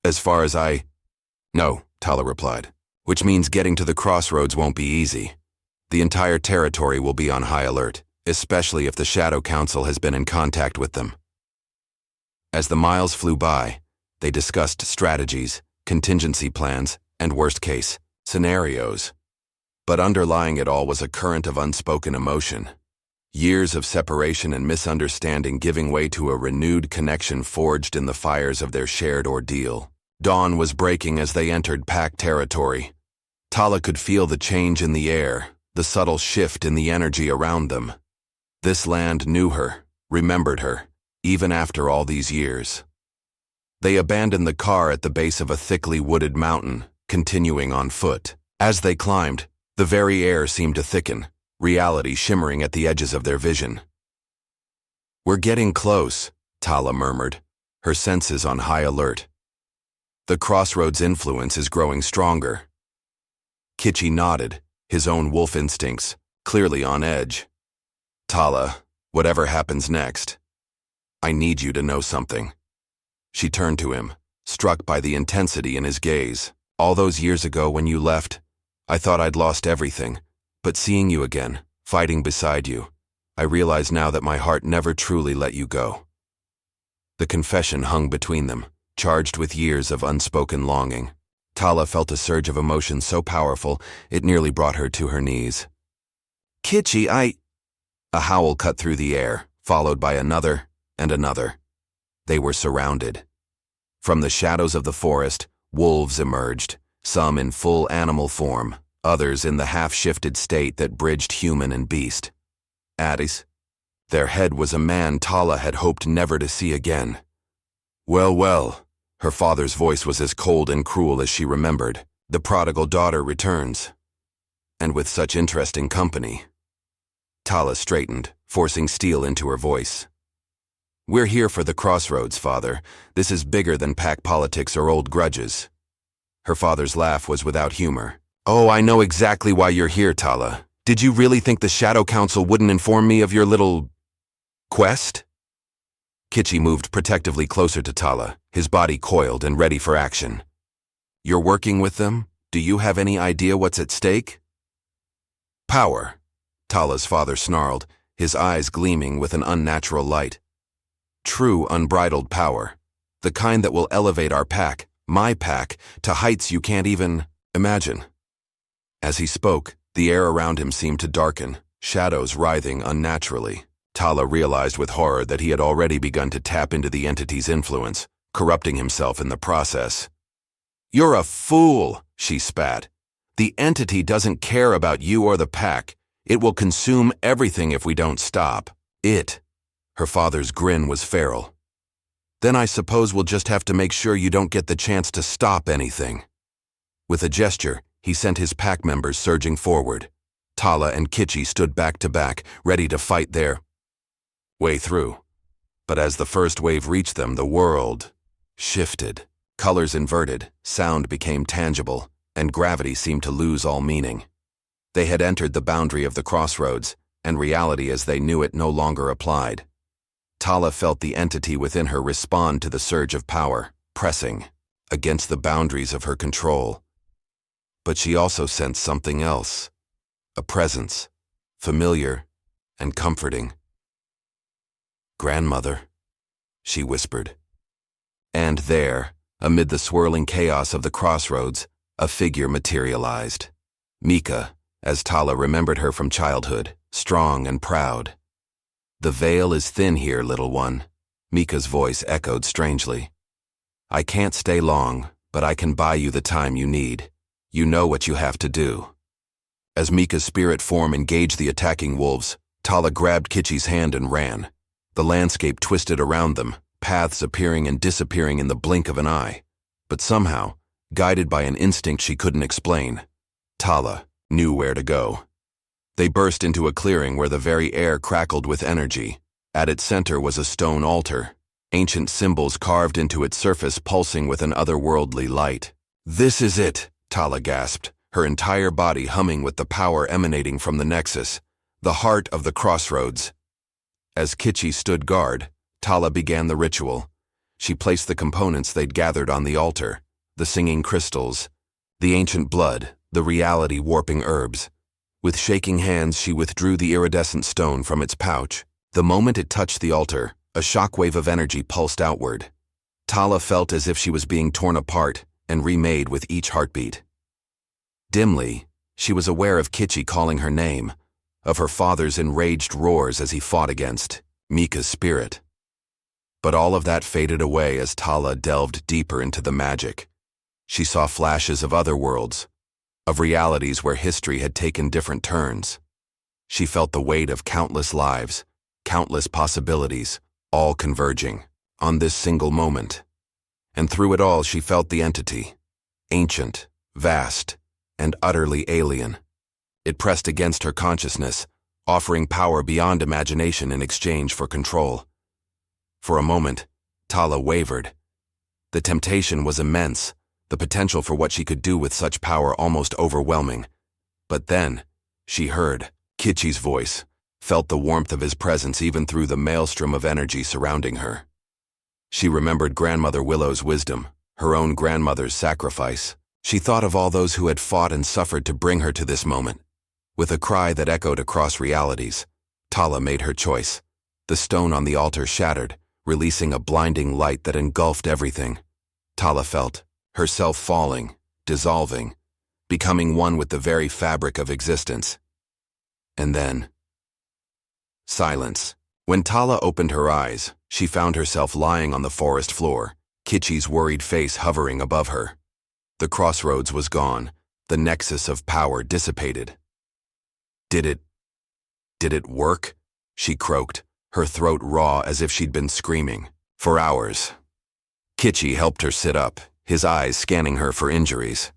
"As far as No," Tala replied, "which means getting to the crossroads won't be easy. The entire territory will be on high alert, especially if the Shadow Council has been in contact with them." As the miles flew by, they discussed strategies, contingency plans, and worst-case scenarios. But underlying it all was a current of unspoken emotion. Years of separation and misunderstanding giving way to a renewed connection forged in the fires of their shared ordeal. Dawn was breaking as they entered pack territory. Tala could feel the change in the air, the subtle shift in the energy around them. This land knew her, remembered her, even after all these years. They abandoned the car at the base of a thickly wooded mountain, continuing on foot. As they climbed, the very air seemed to thicken, reality shimmering at the edges of their vision. "We're getting close," Tala murmured, her senses on high alert. "The crossroads influence is growing stronger." Kitchi nodded, his own wolf instincts, clearly on edge. "Tala, whatever happens next, I need you to know something." She turned to him, struck by the intensity in his gaze. "All those years ago when you left, I thought I'd lost everything, but seeing you again, fighting beside you, I realize now that my heart never truly let you go." The confession hung between them, charged with years of unspoken longing. Tala felt a surge of emotion so powerful it nearly brought her to her knees. "Kitchi, A howl cut through the air, followed by another and another. They were surrounded. From the shadows of the forest, wolves emerged, some in full animal form, others in the half-shifted state that bridged human and beast. Addis. Their head was a man Tala had hoped never to see again. "Well, well," her father's voice was as cold and cruel as she remembered. "The prodigal daughter returns. And with such interesting company." Tala straightened, forcing steel into her voice. "We're here for the crossroads, Father. This is bigger than pack politics or old grudges." Her father's laugh was without humor. "Oh, I know exactly why you're here, Tala. Did you really think the Shadow Council wouldn't inform me of your little quest?" Kitchi moved protectively closer to Tala, his body coiled and ready for action. "You're working with them? Do you have any idea what's at stake?" "Power," Tala's father snarled, his eyes gleaming with an unnatural light. "True unbridled power. The kind that will elevate our pack, my pack, to heights you can't even imagine." As he spoke, the air around him seemed to darken, shadows writhing unnaturally. Tala realized with horror that he had already begun to tap into the entity's influence, corrupting himself in the process. "You're a fool," she spat. "The entity doesn't care about you or the pack. It will consume everything if we don't stop. It." Her father's grin was feral. "Then I suppose we'll just have to make sure you don't get the chance to stop anything." With a gesture, he sent his pack members surging forward. Tala and Kitchi stood back to back, ready to fight their way through. But as the first wave reached them, the world shifted. Colors inverted, sound became tangible, and gravity seemed to lose all meaning. They had entered the boundary of the crossroads, and reality as they knew it no longer applied. Tala felt the entity within her respond to the surge of power, pressing against the boundaries of her control. But she also sensed something else, a presence, familiar and comforting. "Grandmother," she whispered. And there, amid the swirling chaos of the crossroads, a figure materialized. Mika, as Tala remembered her from childhood, strong and proud. "The veil is thin here, little one," Mika's voice echoed strangely. "I can't stay long, but I can buy you the time you need. You know what you have to do." As Mika's spirit form engaged the attacking wolves, Tala grabbed Kitchi's hand and ran. The landscape twisted around them, paths appearing and disappearing in the blink of an eye. But somehow, guided by an instinct she couldn't explain, Tala knew where to go. They burst into a clearing where the very air crackled with energy. At its center was a stone altar, ancient symbols carved into its surface pulsing with an otherworldly light. "This is it," Tala gasped, her entire body humming with the power emanating from the nexus, the heart of the crossroads. As Kitchi stood guard, Tala began the ritual. She placed the components they'd gathered on the altar, the singing crystals, the ancient blood, the reality-warping herbs. With shaking hands, she withdrew the iridescent stone from its pouch. The moment it touched the altar, a shockwave of energy pulsed outward. Tala felt as if she was being torn apart and remade with each heartbeat. Dimly, she was aware of Kitchi calling her name, of her father's enraged roars as he fought against Mika's spirit. But all of that faded away as Tala delved deeper into the magic, She saw flashes of other worlds, of realities where history had taken different turns. She felt the weight of countless lives, countless possibilities, all converging on this single moment. And through it all she felt the entity, ancient, vast, and utterly alien. It pressed against her consciousness, offering power beyond imagination in exchange for control. For a moment, Tala wavered. The temptation was immense, the potential for what she could do with such power almost overwhelming. But then, she heard Kitchi's voice, felt the warmth of his presence even through the maelstrom of energy surrounding her. She remembered Grandmother Willow's wisdom, her own grandmother's sacrifice. She thought of all those who had fought and suffered to bring her to this moment. With a cry that echoed across realities, Tala made her choice. The stone on the altar shattered, releasing a blinding light that engulfed everything. Tala felt herself falling, dissolving, becoming one with the very fabric of existence. And then, silence. When Tala opened her eyes, she found herself lying on the forest floor, Kitchi's worried face hovering above her. The crossroads was gone, the nexus of power dissipated. Did it work? She croaked, her throat raw as if she'd been screaming. For hours. Kitchi helped her sit up, his eyes scanning her for injuries.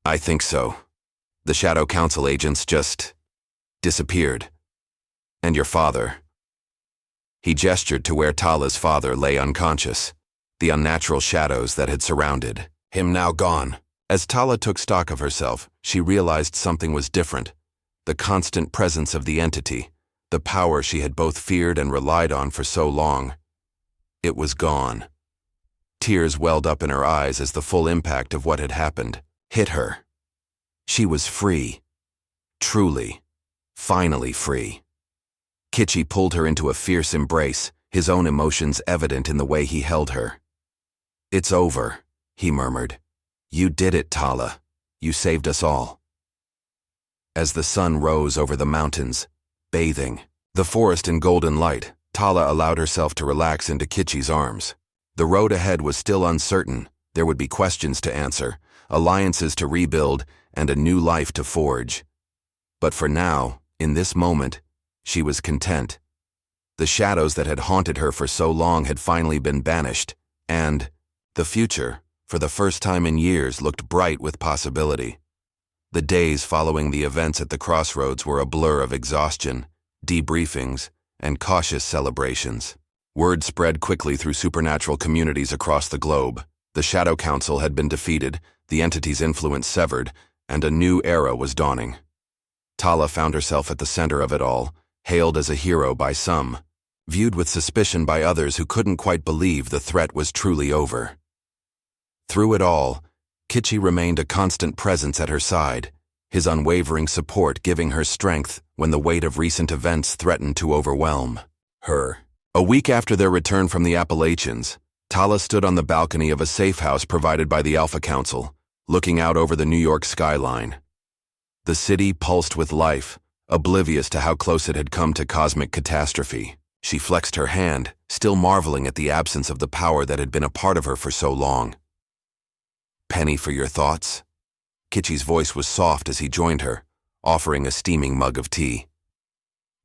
I think so. The Shadow Council agents just disappeared. And your father. He gestured to where Tala's father lay unconscious, the unnatural shadows that had surrounded him now gone. As Tala took stock of herself, she realized something was different. The constant presence of the entity, the power she had both feared and relied on for so long. It was gone. Tears welled up in her eyes as the full impact of what had happened hit her. She was free. Truly, finally free. Kitchi pulled her into a fierce embrace, his own emotions evident in the way he held her. It's over, he murmured. You did it, Tala. You saved us all. As the sun rose over the mountains, bathing the forest in golden light, Tala allowed herself to relax into Kitchi's arms. The road ahead was still uncertain. There would be questions to answer, alliances to rebuild, and a new life to forge. But for now, in this moment, she was content. The shadows that had haunted her for so long had finally been banished, and the future, for the first time in years, looked bright with possibility. The days following the events at the crossroads were a blur of exhaustion, debriefings, and cautious celebrations. Word spread quickly through supernatural communities across the globe. The Shadow Council had been defeated, the entity's influence severed, and a new era was dawning. Tala found herself at the center of it all, hailed as a hero by some, viewed with suspicion by others who couldn't quite believe the threat was truly over. Through it all, Kitchi remained a constant presence at her side, his unwavering support giving her strength when the weight of recent events threatened to overwhelm her. A week after their return from the Appalachians, Tala stood on the balcony of a safe house provided by the Alpha Council, looking out over the New York skyline. The city pulsed with life, oblivious to how close it had come to cosmic catastrophe. She flexed her hand, still marveling at the absence of the power that had been a part of her for so long. Penny for your thoughts? Kitchi's voice was soft as he joined her, offering a steaming mug of tea.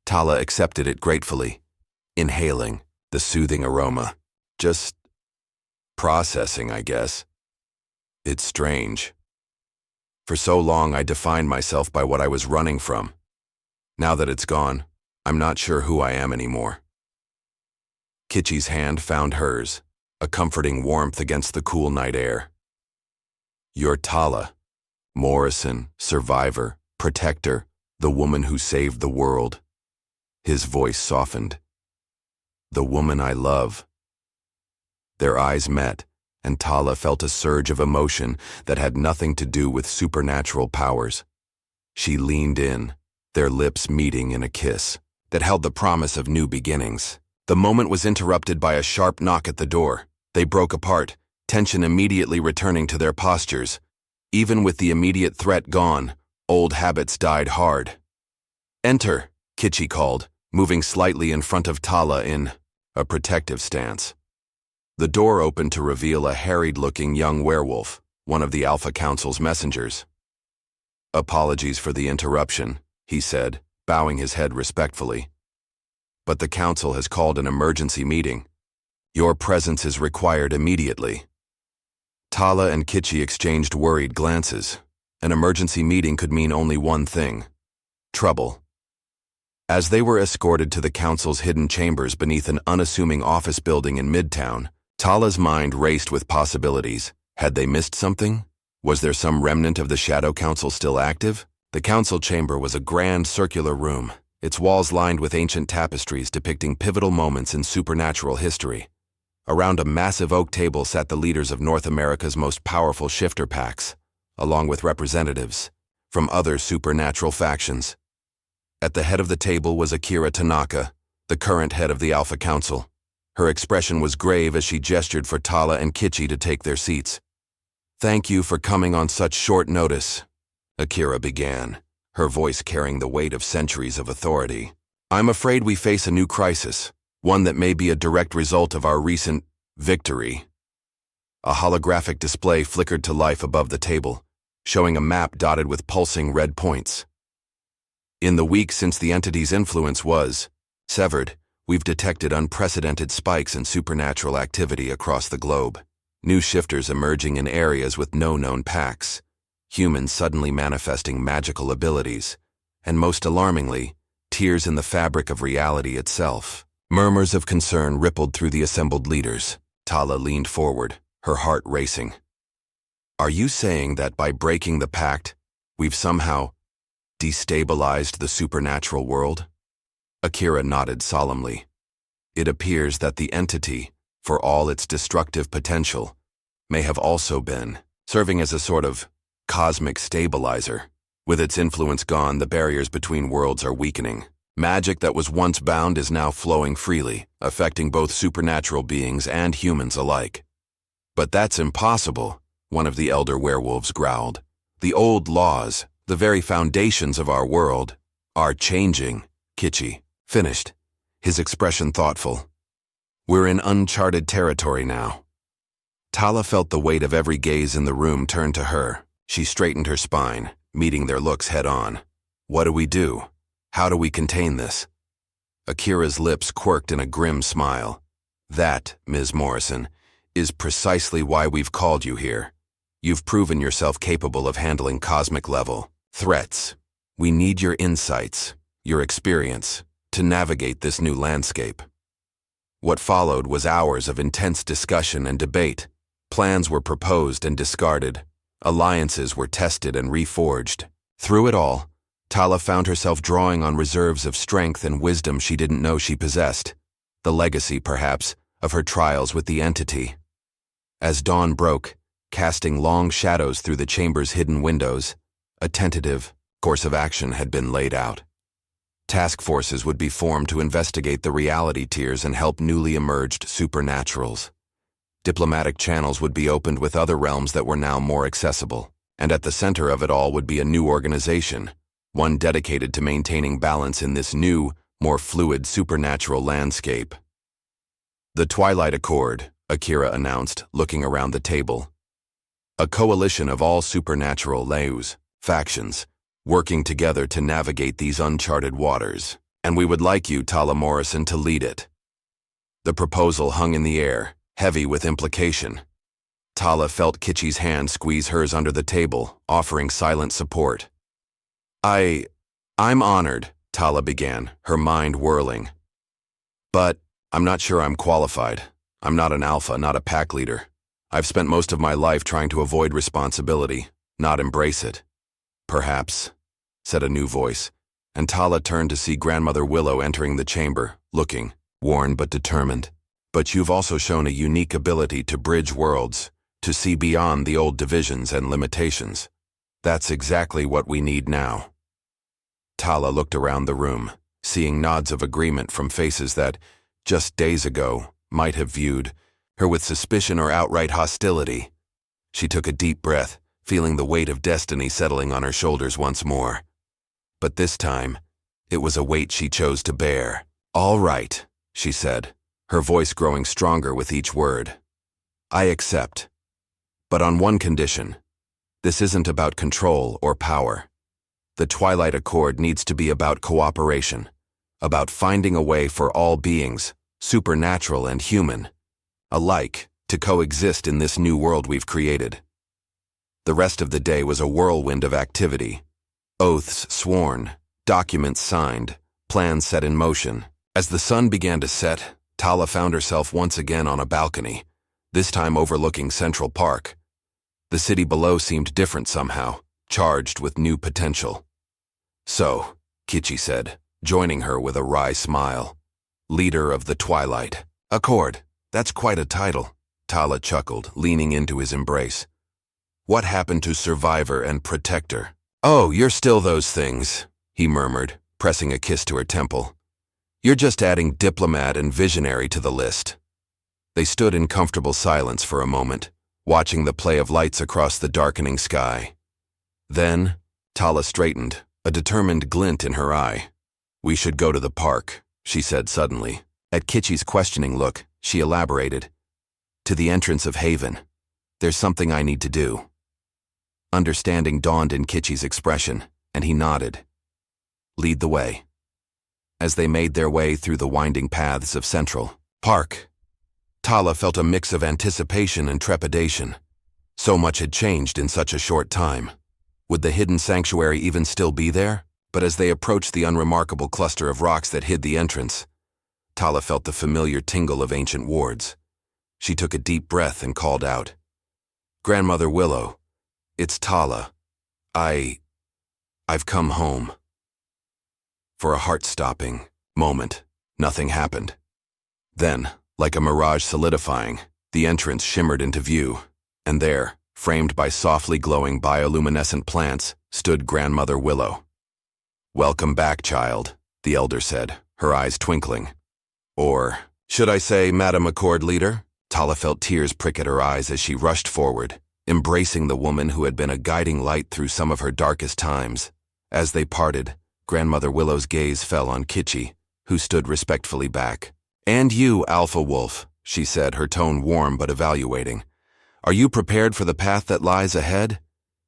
Tala accepted it gratefully, inhaling the soothing aroma. Just processing, I guess. It's strange. For so long I defined myself by what I was running from. Now that it's gone, I'm not sure who I am anymore. Kitchi's hand found hers, a comforting warmth against the cool night air. You're Tala, Morrison, survivor, protector, the woman who saved the world. His voice softened. The woman I love. Their eyes met, and Tala felt a surge of emotion that had nothing to do with supernatural powers. She leaned in, their lips meeting in a kiss that held the promise of new beginnings. The moment was interrupted by a sharp knock at the door. They broke apart, tension immediately returning to their postures. Even with the immediate threat gone, old habits died hard. Enter, Kitchi called, moving slightly in front of Tala in a protective stance. The door opened to reveal a harried-looking young werewolf, one of the Alpha Council's messengers. "Apologies for the interruption," he said, bowing his head respectfully. "But the Council has called an emergency meeting. Your presence is required immediately." Tala and Kitchi exchanged worried glances. An emergency meeting could mean only one thing: trouble. As they were escorted to the Council's hidden chambers beneath an unassuming office building in Midtown, Tala's mind raced with possibilities. Had they missed something? Was there some remnant of the Shadow Council still active? The Council chamber was a grand circular room, its walls lined with ancient tapestries depicting pivotal moments in supernatural history. Around a massive oak table sat the leaders of North America's most powerful shifter packs, along with representatives from other supernatural factions. At the head of the table was Akira Tanaka, the current head of the Alpha Council. Her expression was grave as she gestured for Tala and Kitchi to take their seats. "Thank you for coming on such short notice," Akira began, her voice carrying the weight of centuries of authority. "I'm afraid we face a new crisis, one that may be a direct result of our recent victory." A holographic display flickered to life above the table, showing a map dotted with pulsing red points. "In the week since the entity's influence was severed, we've detected unprecedented spikes in supernatural activity across the globe. New shifters emerging in areas with no known packs, humans suddenly manifesting magical abilities, and most alarmingly, tears in the fabric of reality itself." Murmurs of concern rippled through the assembled leaders. Tala leaned forward, her heart racing. "Are you saying that by breaking the pact, we've somehow destabilized the supernatural world?" Akira nodded solemnly. "It appears that the entity, for all its destructive potential, may have also been serving as a sort of cosmic stabilizer. With its influence gone, the barriers between worlds are weakening. Magic that was once bound is now flowing freely, affecting both supernatural beings and humans alike." "But that's impossible," one of the elder werewolves growled. "The old laws, the very foundations of our world, are changing." Kitchi finished, his expression thoughtful. "We're in uncharted territory now." Tala felt the weight of every gaze in the room turn to her. She straightened her spine, meeting their looks head-on. "What do we do? How do we contain this?" Akira's lips quirked in a grim smile. "That, Ms. Morrison, is precisely why we've called you here. You've proven yourself capable of handling cosmic-level threats. We need your insights, your experience, to navigate this new landscape." What followed was hours of intense discussion and debate. Plans were proposed and discarded. Alliances were tested and reforged. Through it all, Tala found herself drawing on reserves of strength and wisdom she didn't know she possessed, the legacy, perhaps, of her trials with the entity. As dawn broke, casting long shadows through the chamber's hidden windows, a tentative course of action had been laid out. Task forces would be formed to investigate the reality tiers and help newly emerged supernaturals. Diplomatic channels would be opened with other realms that were now more accessible, and at the center of it all would be a new organization, one dedicated to maintaining balance in this new, more fluid supernatural landscape. "The Twilight Accord," Akira announced, looking around the table. "A coalition of all supernatural laus, factions, working together to navigate these uncharted waters, and we would like you, Tala Morrison, to lead it." The proposal hung in the air, heavy with implication. Tala felt Kitchi's hand squeeze hers under the table, offering silent support. I'm honored," Tala began, her mind whirling. "But I'm not sure I'm qualified. I'm not an alpha, not a pack leader. I've spent most of my life trying to avoid responsibility, not embrace it." "Perhaps," said a new voice, and Tala turned to see Grandmother Willow entering the chamber, looking worn but determined. "But you've also shown a unique ability to bridge worlds, to see beyond the old divisions and limitations. That's exactly what we need now." Tala looked around the room, seeing nods of agreement from faces that, just days ago, might have viewed her with suspicion or outright hostility. She took a deep breath, feeling the weight of destiny settling on her shoulders once more. But this time, it was a weight she chose to bear. "All right," she said, her voice growing stronger with each word. "I accept. But on one condition. This isn't about control or power. The Twilight Accord needs to be about cooperation, about finding a way for all beings, supernatural and human, alike, to coexist in this new world we've created. The rest of the day was a whirlwind of activity. Oaths sworn, documents signed, plans set in motion. As the sun began to set, Tala found herself once again on a balcony, this time overlooking Central Park. The city below seemed different somehow, charged with new potential. "So," Kitchi said, joining her with a wry smile. "Leader of the Twilight Accord. That's quite a title," Tala chuckled, leaning into his embrace. "What happened to Survivor and Protector?" "Oh, you're still those things," he murmured, pressing a kiss to her temple. "You're just adding diplomat and visionary to the list." They stood in comfortable silence for a moment, watching the play of lights across the darkening sky. Then, Tala straightened, a determined glint in her eye. "We should go to the park," she said suddenly. At Kitchi's questioning look, she elaborated. "To the entrance of Haven. There's something I need to do." Understanding dawned in Kitchi's expression, and he nodded. "Lead the way." As they made their way through the winding paths of Central Park, Tala felt a mix of anticipation and trepidation. So much had changed in such a short time. Would the hidden sanctuary even still be there? But as they approached the unremarkable cluster of rocks that hid the entrance, Tala felt the familiar tingle of ancient wards. She took a deep breath and called out, "Grandmother Willow, it's Tala. I've come home." For a heart-stopping moment, nothing happened. Then, like a mirage solidifying, the entrance shimmered into view, and there, framed by softly glowing bioluminescent plants, stood Grandmother Willow. "Welcome back, child," the elder said, her eyes twinkling. Or, should I say, Madam Accord Leader? Tala felt tears prick at her eyes as she rushed forward, embracing the woman who had been a guiding light through some of her darkest times. As they parted, Grandmother Willow's gaze fell on Kitchi, who stood respectfully back. "And you, Alpha Wolf," she said, her tone warm but evaluating. "Are you prepared for the path that lies ahead?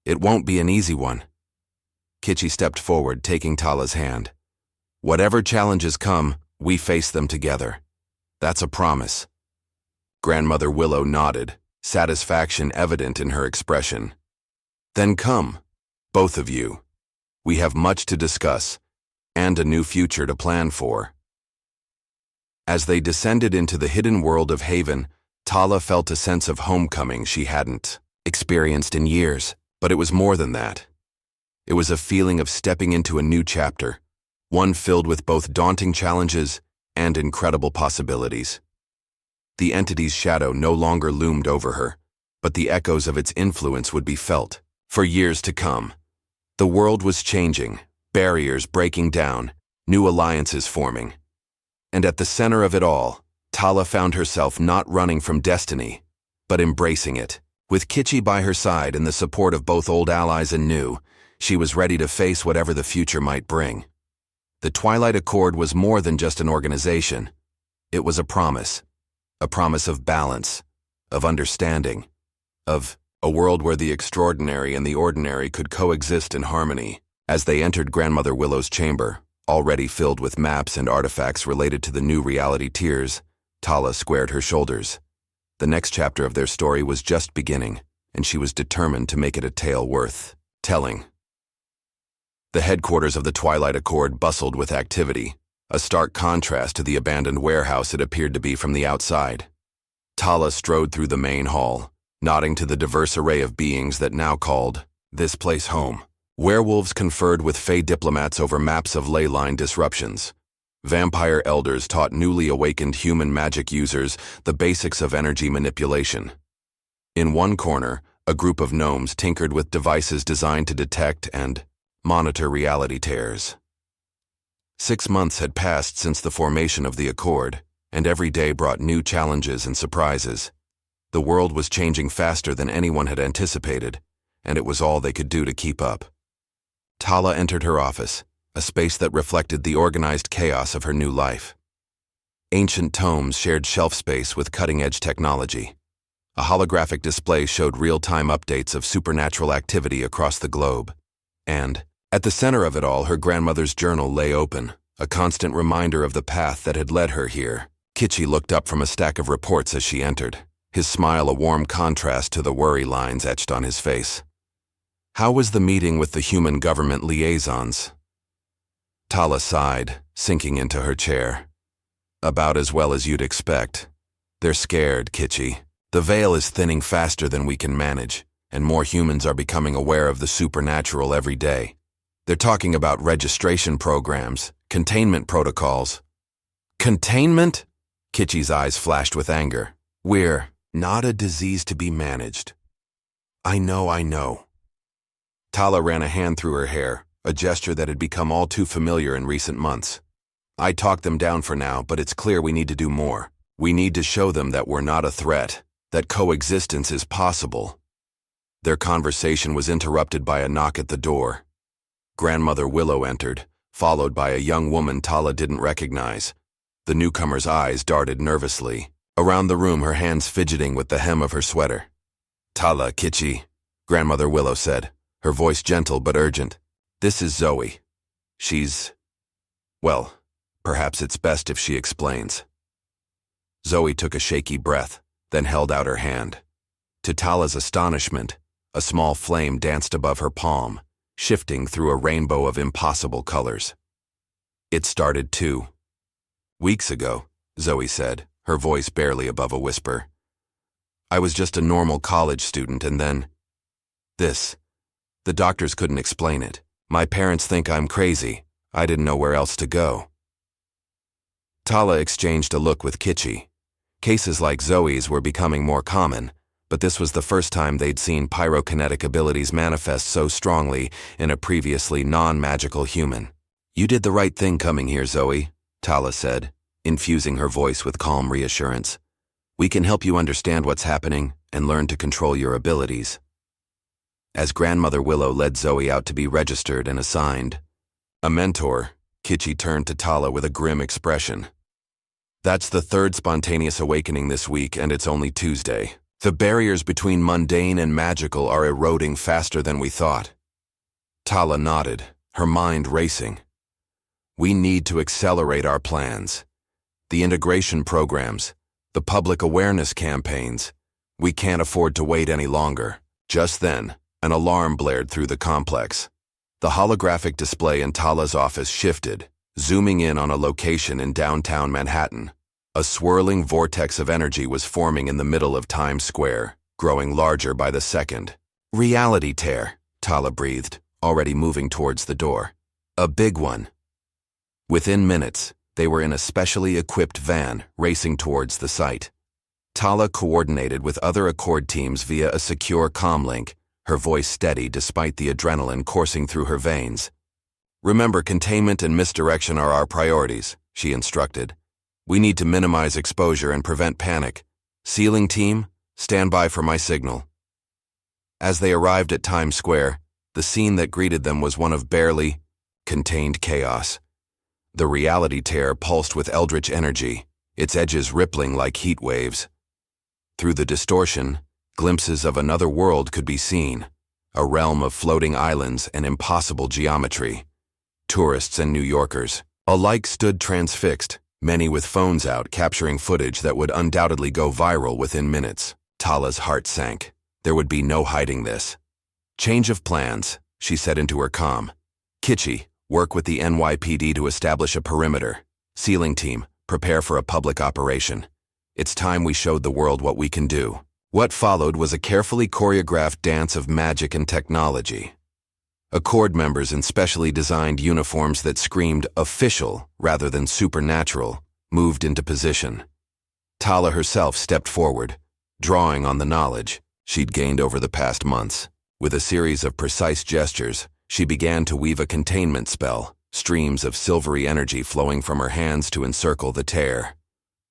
It won't be an easy one." Kitchi stepped forward, taking Tala's hand. "Whatever challenges come, we face them together. That's a promise." Grandmother Willow nodded, satisfaction evident in her expression. "Then come, both of you. We have much to discuss, and a new future to plan for." As they descended into the hidden world of Haven, Tala felt a sense of homecoming she hadn't experienced in years, but it was more than that. It was a feeling of stepping into a new chapter, one filled with both daunting challenges and incredible possibilities. The entity's shadow no longer loomed over her, but the echoes of its influence would be felt for years to come. The world was changing, barriers breaking down, new alliances forming. And at the center of it all, Tala found herself not running from destiny, but embracing it. With Kitchi by her side and the support of both old allies and new, she was ready to face whatever the future might bring. The Twilight Accord was more than just an organization. It was a promise of balance, of understanding, of a world where the extraordinary and the ordinary could coexist in harmony. As they entered Grandmother Willow's chamber, already filled with maps and artifacts related to the new reality tiers, Tala squared her shoulders. The next chapter of their story was just beginning, and she was determined to make it a tale worth telling. The headquarters of the Twilight Accord bustled with activity, a stark contrast to the abandoned warehouse it appeared to be from the outside. Tala strode through the main hall, nodding to the diverse array of beings that now called this place home. Werewolves conferred with Fey diplomats over maps of ley line disruptions. Vampire elders taught newly awakened human magic users the basics of energy manipulation. In one corner, a group of gnomes tinkered with devices designed to detect and monitor reality tears. 6 months had passed since the formation of the Accord, and every day brought new challenges and surprises. The world was changing faster than anyone had anticipated, and it was all they could do to keep up. Tala entered her office, a space that reflected the organized chaos of her new life. Ancient tomes shared shelf space with cutting-edge technology. A holographic display showed real-time updates of supernatural activity across the globe. And, at the center of it all, her grandmother's journal lay open, a constant reminder of the path that had led her here. Kitchi looked up from a stack of reports as she entered, his smile a warm contrast to the worry lines etched on his face. How was the meeting with the human government liaisons? Tala sighed, sinking into her chair. About as well as you'd expect. They're scared, Kitchi. The veil is thinning faster than we can manage, and more humans are becoming aware of the supernatural every day. They're talking about registration programs, containment protocols. Containment? Kitchi's eyes flashed with anger. We're not a disease to be managed. I know. Tala ran a hand through her hair, a gesture that had become all too familiar in recent months. I talked them down for now, but it's clear we need to do more. We need to show them that we're not a threat, that coexistence is possible. Their conversation was interrupted by a knock at the door. Grandmother Willow entered, followed by a young woman Tala didn't recognize. The newcomer's eyes darted nervously, around the room, her hands fidgeting with the hem of her sweater. Tala, Kitchi, Grandmother Willow said, her voice gentle but urgent. This is Zoe. Well, perhaps it's best if she explains. Zoe took a shaky breath, then held out her hand. To Tala's astonishment, a small flame danced above her palm, shifting through a rainbow of impossible colors. It started 2 weeks ago, Zoe said, her voice barely above a whisper. I was just a normal college student, and then this. The doctors couldn't explain it. My parents think I'm crazy. I didn't know where else to go. Tala exchanged a look with Kitchi. Cases like Zoe's were becoming more common, but this was the first time they'd seen pyrokinetic abilities manifest so strongly in a previously non-magical human. You did the right thing coming here, Zoe, Tala said, infusing her voice with calm reassurance. We can help you understand what's happening and learn to control your abilities. As Grandmother Willow led Zoe out to be registered and assigned a mentor, Kitchi turned to Tala with a grim expression. That's the 3rd spontaneous awakening this week, and it's only Tuesday. The barriers between mundane and magical are eroding faster than we thought. Tala nodded, her mind racing. We need to accelerate our plans. The integration programs, the public awareness campaigns. We can't afford to wait any longer. Just then, an alarm blared through the complex. The holographic display in Tala's office shifted, zooming in on a location in downtown Manhattan. A swirling vortex of energy was forming in the middle of Times Square, growing larger by the second. Reality tear, Tala breathed, already moving towards the door. A big one. Within minutes, they were in a specially equipped van, racing towards the site. Tala coordinated with other Accord teams via a secure comlink, her voice steady despite the adrenaline coursing through her veins. Remember, containment and misdirection are our priorities, she instructed. We need to minimize exposure and prevent panic. Sealing team, stand by for my signal. As they arrived at Times Square, the scene that greeted them was one of barely contained chaos. The reality tear pulsed with eldritch energy, its edges rippling like heat waves. Through the distortion, glimpses of another world could be seen, a realm of floating islands and impossible geometry. Tourists and New Yorkers alike stood transfixed, many with phones out capturing footage that would undoubtedly go viral within minutes. Tala's heart sank. There would be no hiding this. Change of plans, she said into her comm. Kitchi, work with the NYPD to establish a perimeter. Sealing team, prepare for a public operation. It's time we showed the world what we can do. What followed was a carefully choreographed dance of magic and technology. Accord members in specially designed uniforms that screamed official rather than supernatural moved into position. Tala herself stepped forward, drawing on the knowledge she'd gained over the past months. With a series of precise gestures, she began to weave a containment spell, streams of silvery energy flowing from her hands to encircle the tear.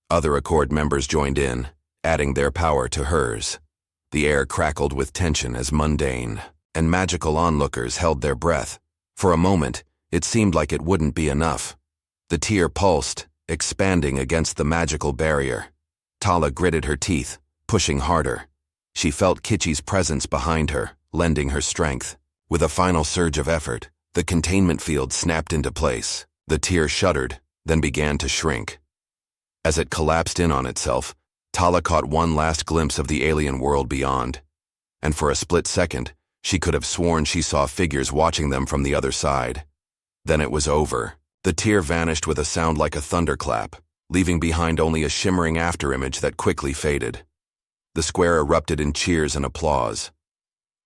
Other Accord members joined in, adding their power to hers. The air crackled with tension as mundane and magical onlookers held their breath. For a moment, it seemed like it wouldn't be enough. The tear pulsed, expanding against the magical barrier. Tala gritted her teeth, pushing harder. She felt Kitschy's presence behind her, lending her strength. With a final surge of effort, the containment field snapped into place. The tier shuddered, then began to shrink. As it collapsed in on itself, Tala caught one last glimpse of the alien world beyond. And for a split second, she could have sworn she saw figures watching them from the other side. Then it was over. The tier vanished with a sound like a thunderclap, leaving behind only a shimmering afterimage that quickly faded. The square erupted in cheers and applause.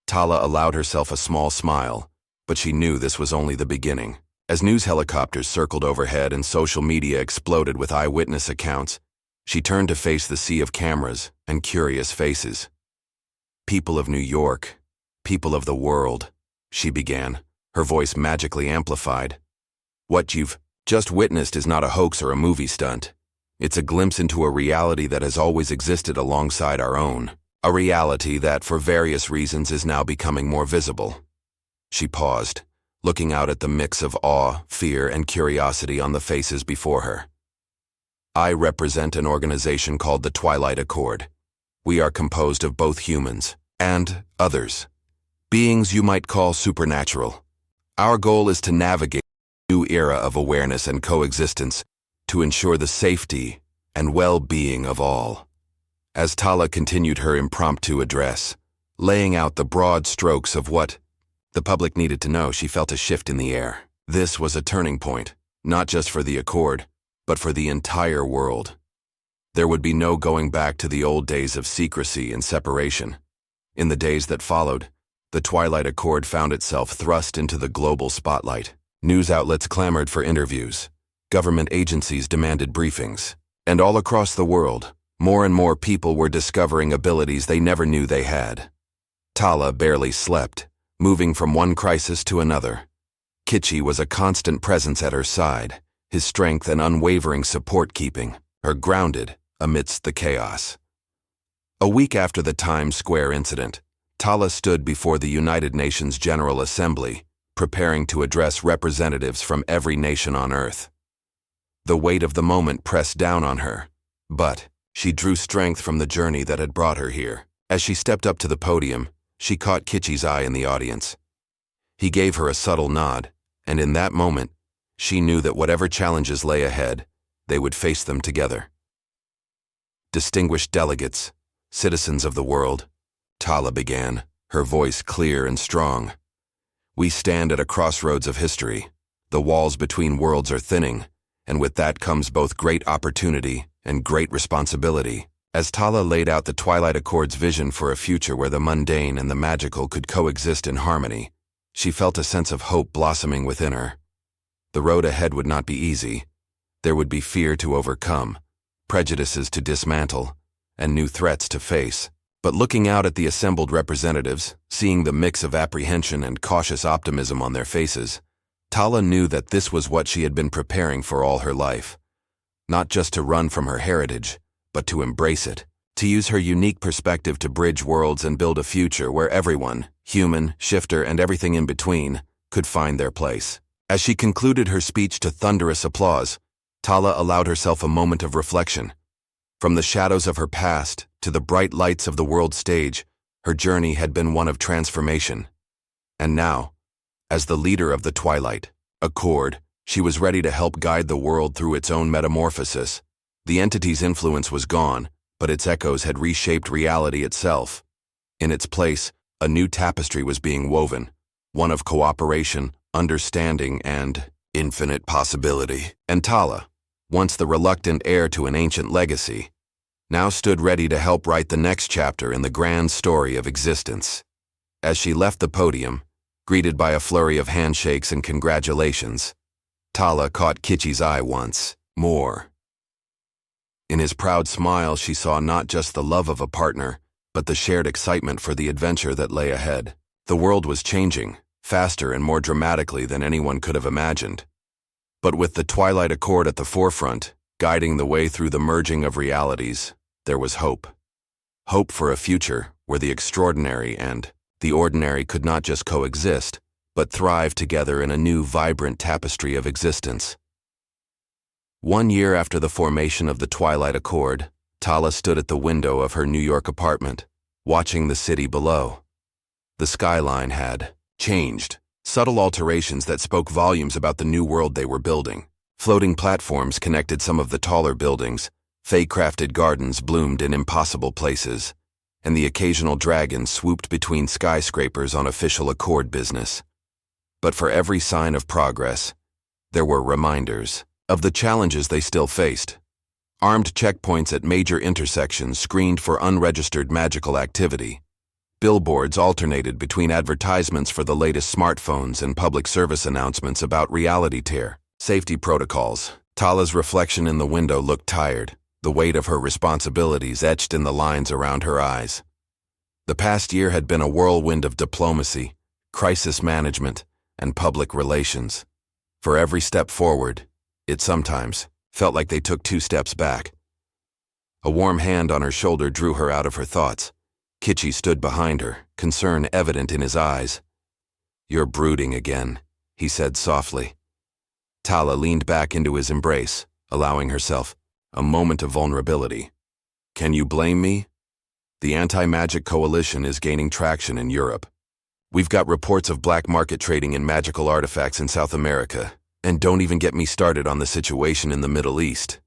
Tala allowed herself a small smile, but she knew this was only the beginning. As news helicopters circled overhead and social media exploded with eyewitness accounts, she turned to face the sea of cameras and curious faces. "People of New York, people of the world," she began, her voice magically amplified. "What you've just witnessed is not a hoax or a movie stunt. It's a glimpse into a reality that has always existed alongside our own. A reality that, for various reasons, is now becoming more visible." She paused, looking out at the mix of awe, fear, and curiosity on the faces before her. "I represent an organization called the Twilight Accord. We are composed of both humans and others, beings you might call supernatural. Our goal is to navigate a new era of awareness and coexistence to ensure the safety and well-being of all." As Tala continued her impromptu address, laying out the broad strokes of what the public needed to know, she felt a shift in the air. This was a turning point, not just for the Accord, but for the entire world. There would be no going back to the old days of secrecy and separation. In the days that followed, the Twilight Accord found itself thrust into the global spotlight. News outlets clamored for interviews. Government agencies demanded briefings. And all across the world, more and more people were discovering abilities they never knew they had. Tala barely slept, moving from one crisis to another. Kitschy was a constant presence at her side, his strength and unwavering support keeping her grounded amidst the chaos. A week after the Times Square incident, Tala stood before the United Nations General Assembly, preparing to address representatives from every nation on Earth. The weight of the moment pressed down on her, but she drew strength from the journey that had brought her here. As she stepped up to the podium, she caught Kitschy's eye in the audience. He gave her a subtle nod, and in that moment, she knew that whatever challenges lay ahead, they would face them together. "Distinguished delegates, citizens of the world," Tala began, her voice clear and strong. "We stand at a crossroads of history. The walls between worlds are thinning, and with that comes both great opportunity and great responsibility." As Tala laid out the Twilight Accord's vision for a future where the mundane and the magical could coexist in harmony, she felt a sense of hope blossoming within her. The road ahead would not be easy. There would be fear to overcome, prejudices to dismantle, and new threats to face. But looking out at the assembled representatives, seeing the mix of apprehension and cautious optimism on their faces, Tala knew that this was what she had been preparing for all her life. Not just to run from her heritage, but to embrace it, to use her unique perspective to bridge worlds and build a future where everyone, human, shifter, and everything in between, could find their place. As she concluded her speech to thunderous applause, Tala allowed herself a moment of reflection. From the shadows of her past to the bright lights of the world stage, her journey had been one of transformation. And now, as the leader of the Twilight Accord, she was ready to help guide the world through its own metamorphosis. The entity's influence was gone, but its echoes had reshaped reality itself. In its place, a new tapestry was being woven, one of cooperation, understanding, and infinite possibility. And Tala, once the reluctant heir to an ancient legacy, now stood ready to help write the next chapter in the grand story of existence. As she left the podium, greeted by a flurry of handshakes and congratulations, Tala caught Kitschy's eye once more. In his proud smile, she saw not just the love of a partner, but the shared excitement for the adventure that lay ahead. The world was changing, faster and more dramatically than anyone could have imagined. But with the Twilight Accord at the forefront, guiding the way through the merging of realities, there was hope. Hope for a future where the extraordinary and the ordinary could not just coexist, but thrive together in a new, vibrant tapestry of existence. 1 year after the formation of the Twilight Accord, Tala stood at the window of her New York apartment, watching the city below. The skyline had changed, subtle alterations that spoke volumes about the new world they were building. Floating platforms connected some of the taller buildings, fake-crafted gardens bloomed in impossible places, and the occasional dragon swooped between skyscrapers on official Accord business. But for every sign of progress, there were reminders of the challenges they still faced. Armed checkpoints at major intersections screened for unregistered magical activity. Billboards alternated between advertisements for the latest smartphones and public service announcements about reality tear. Safety protocols. Tala's reflection in the window looked tired, the weight of her responsibilities etched in the lines around her eyes. The past year had been a whirlwind of diplomacy, crisis management, and public relations. For every step forward, it sometimes felt like they took 2 steps back. A warm hand on her shoulder drew her out of her thoughts. Kitchi stood behind her, concern evident in his eyes. "You're brooding again," he said softly. Tala leaned back into his embrace, allowing herself a moment of vulnerability. "Can you blame me? The anti-magic coalition is gaining traction in Europe. We've got reports of black market trading in magical artifacts in South America, and don't even get me started on the situation in the Middle East."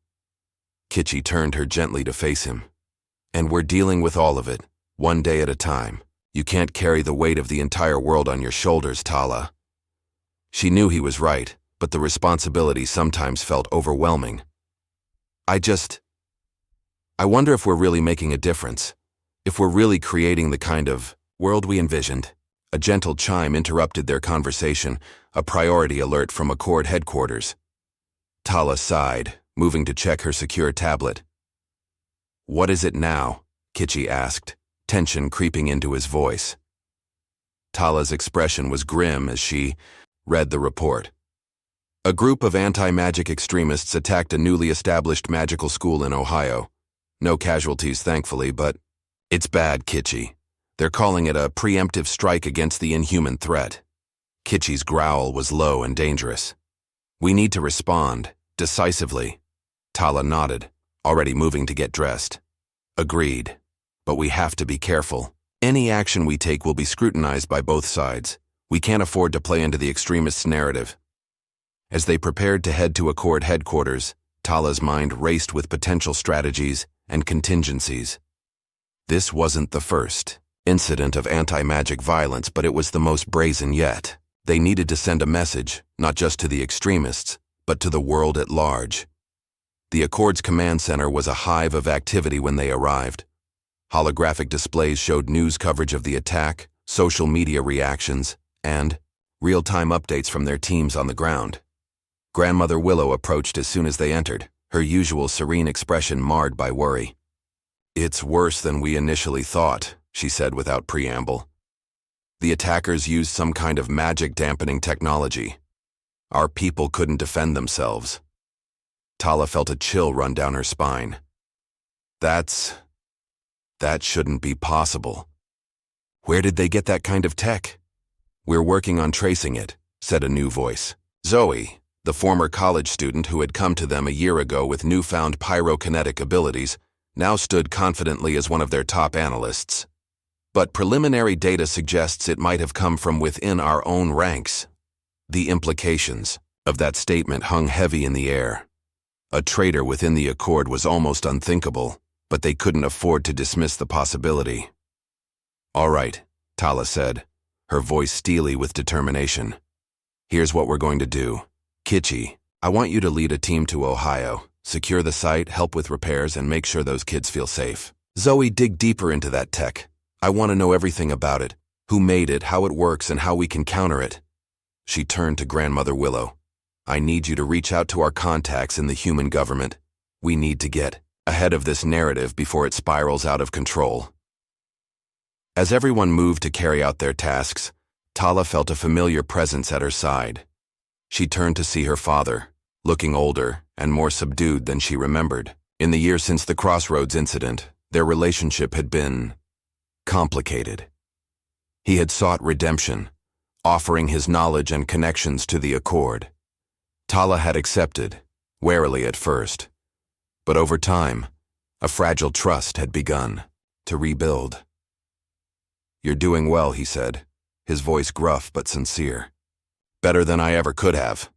Kitchi turned her gently to face him. "And we're dealing with all of it, one day at a time. You can't carry the weight of the entire world on your shoulders, Tala." She knew he was right, but the responsibility sometimes felt overwhelming. I wonder if we're really making a difference, if we're really creating the kind of world we envisioned." A gentle chime interrupted their conversation, a priority alert from Accord headquarters. Tala sighed, moving to check her secure tablet. "What is it now?" Kitchi asked, tension creeping into his voice. Tala's expression was grim as she read the report. A group of anti-magic extremists attacked a newly established magical school in Ohio. No casualties, thankfully, but it's bad, Kitchi. They're calling it a preemptive strike against the inhuman threat. Kitchi's growl was low and dangerous. "We need to respond, decisively." Tala nodded, already moving to get dressed. "Agreed. But we have to be careful. Any action we take will be scrutinized by both sides. We can't afford to play into the extremists' narrative." As they prepared to head to Accord headquarters, Tala's mind raced with potential strategies and contingencies. This wasn't the first incident of anti-magic violence, but it was the most brazen yet. They needed to send a message, not just to the extremists, but to the world at large. The Accord's command center was a hive of activity when they arrived. Holographic displays showed news coverage of the attack, social media reactions, and real-time updates from their teams on the ground. Grandmother Willow approached as soon as they entered, her usual serene expression marred by worry. "It's worse than we initially thought," she said without preamble. "The attackers used some kind of magic dampening technology. Our people couldn't defend themselves." Tala felt a chill run down her spine. That shouldn't be possible. "Where did they get that kind of tech?" "We're working on tracing it," said a new voice. Zoe, the former college student who had come to them a year ago with newfound pyrokinetic abilities, now stood confidently as one of their top analysts. "But preliminary data suggests it might have come from within our own ranks." The implications of that statement hung heavy in the air. A traitor within the Accord was almost unthinkable, but they couldn't afford to dismiss the possibility. "All right," Tala said, her voice steely with determination. "Here's what we're going to do. Kitchi, I want you to lead a team to Ohio, secure the site, help with repairs, and make sure those kids feel safe. Zoe, dig deeper into that tech. I want to know everything about it, who made it, how it works, and how we can counter it." She turned to Grandmother Willow. "I need you to reach out to our contacts in the human government. We need to get ahead of this narrative before it spirals out of control." As everyone moved to carry out their tasks, Tala felt a familiar presence at her side. She turned to see her father, looking older and more subdued than she remembered. In the years since the crossroads incident, their relationship had been complicated. He had sought redemption, offering his knowledge and connections to the Accord. Tala had accepted, warily at first. But over time, a fragile trust had begun to rebuild. "You're doing well," he said, his voice gruff but sincere. "Better than I ever could have."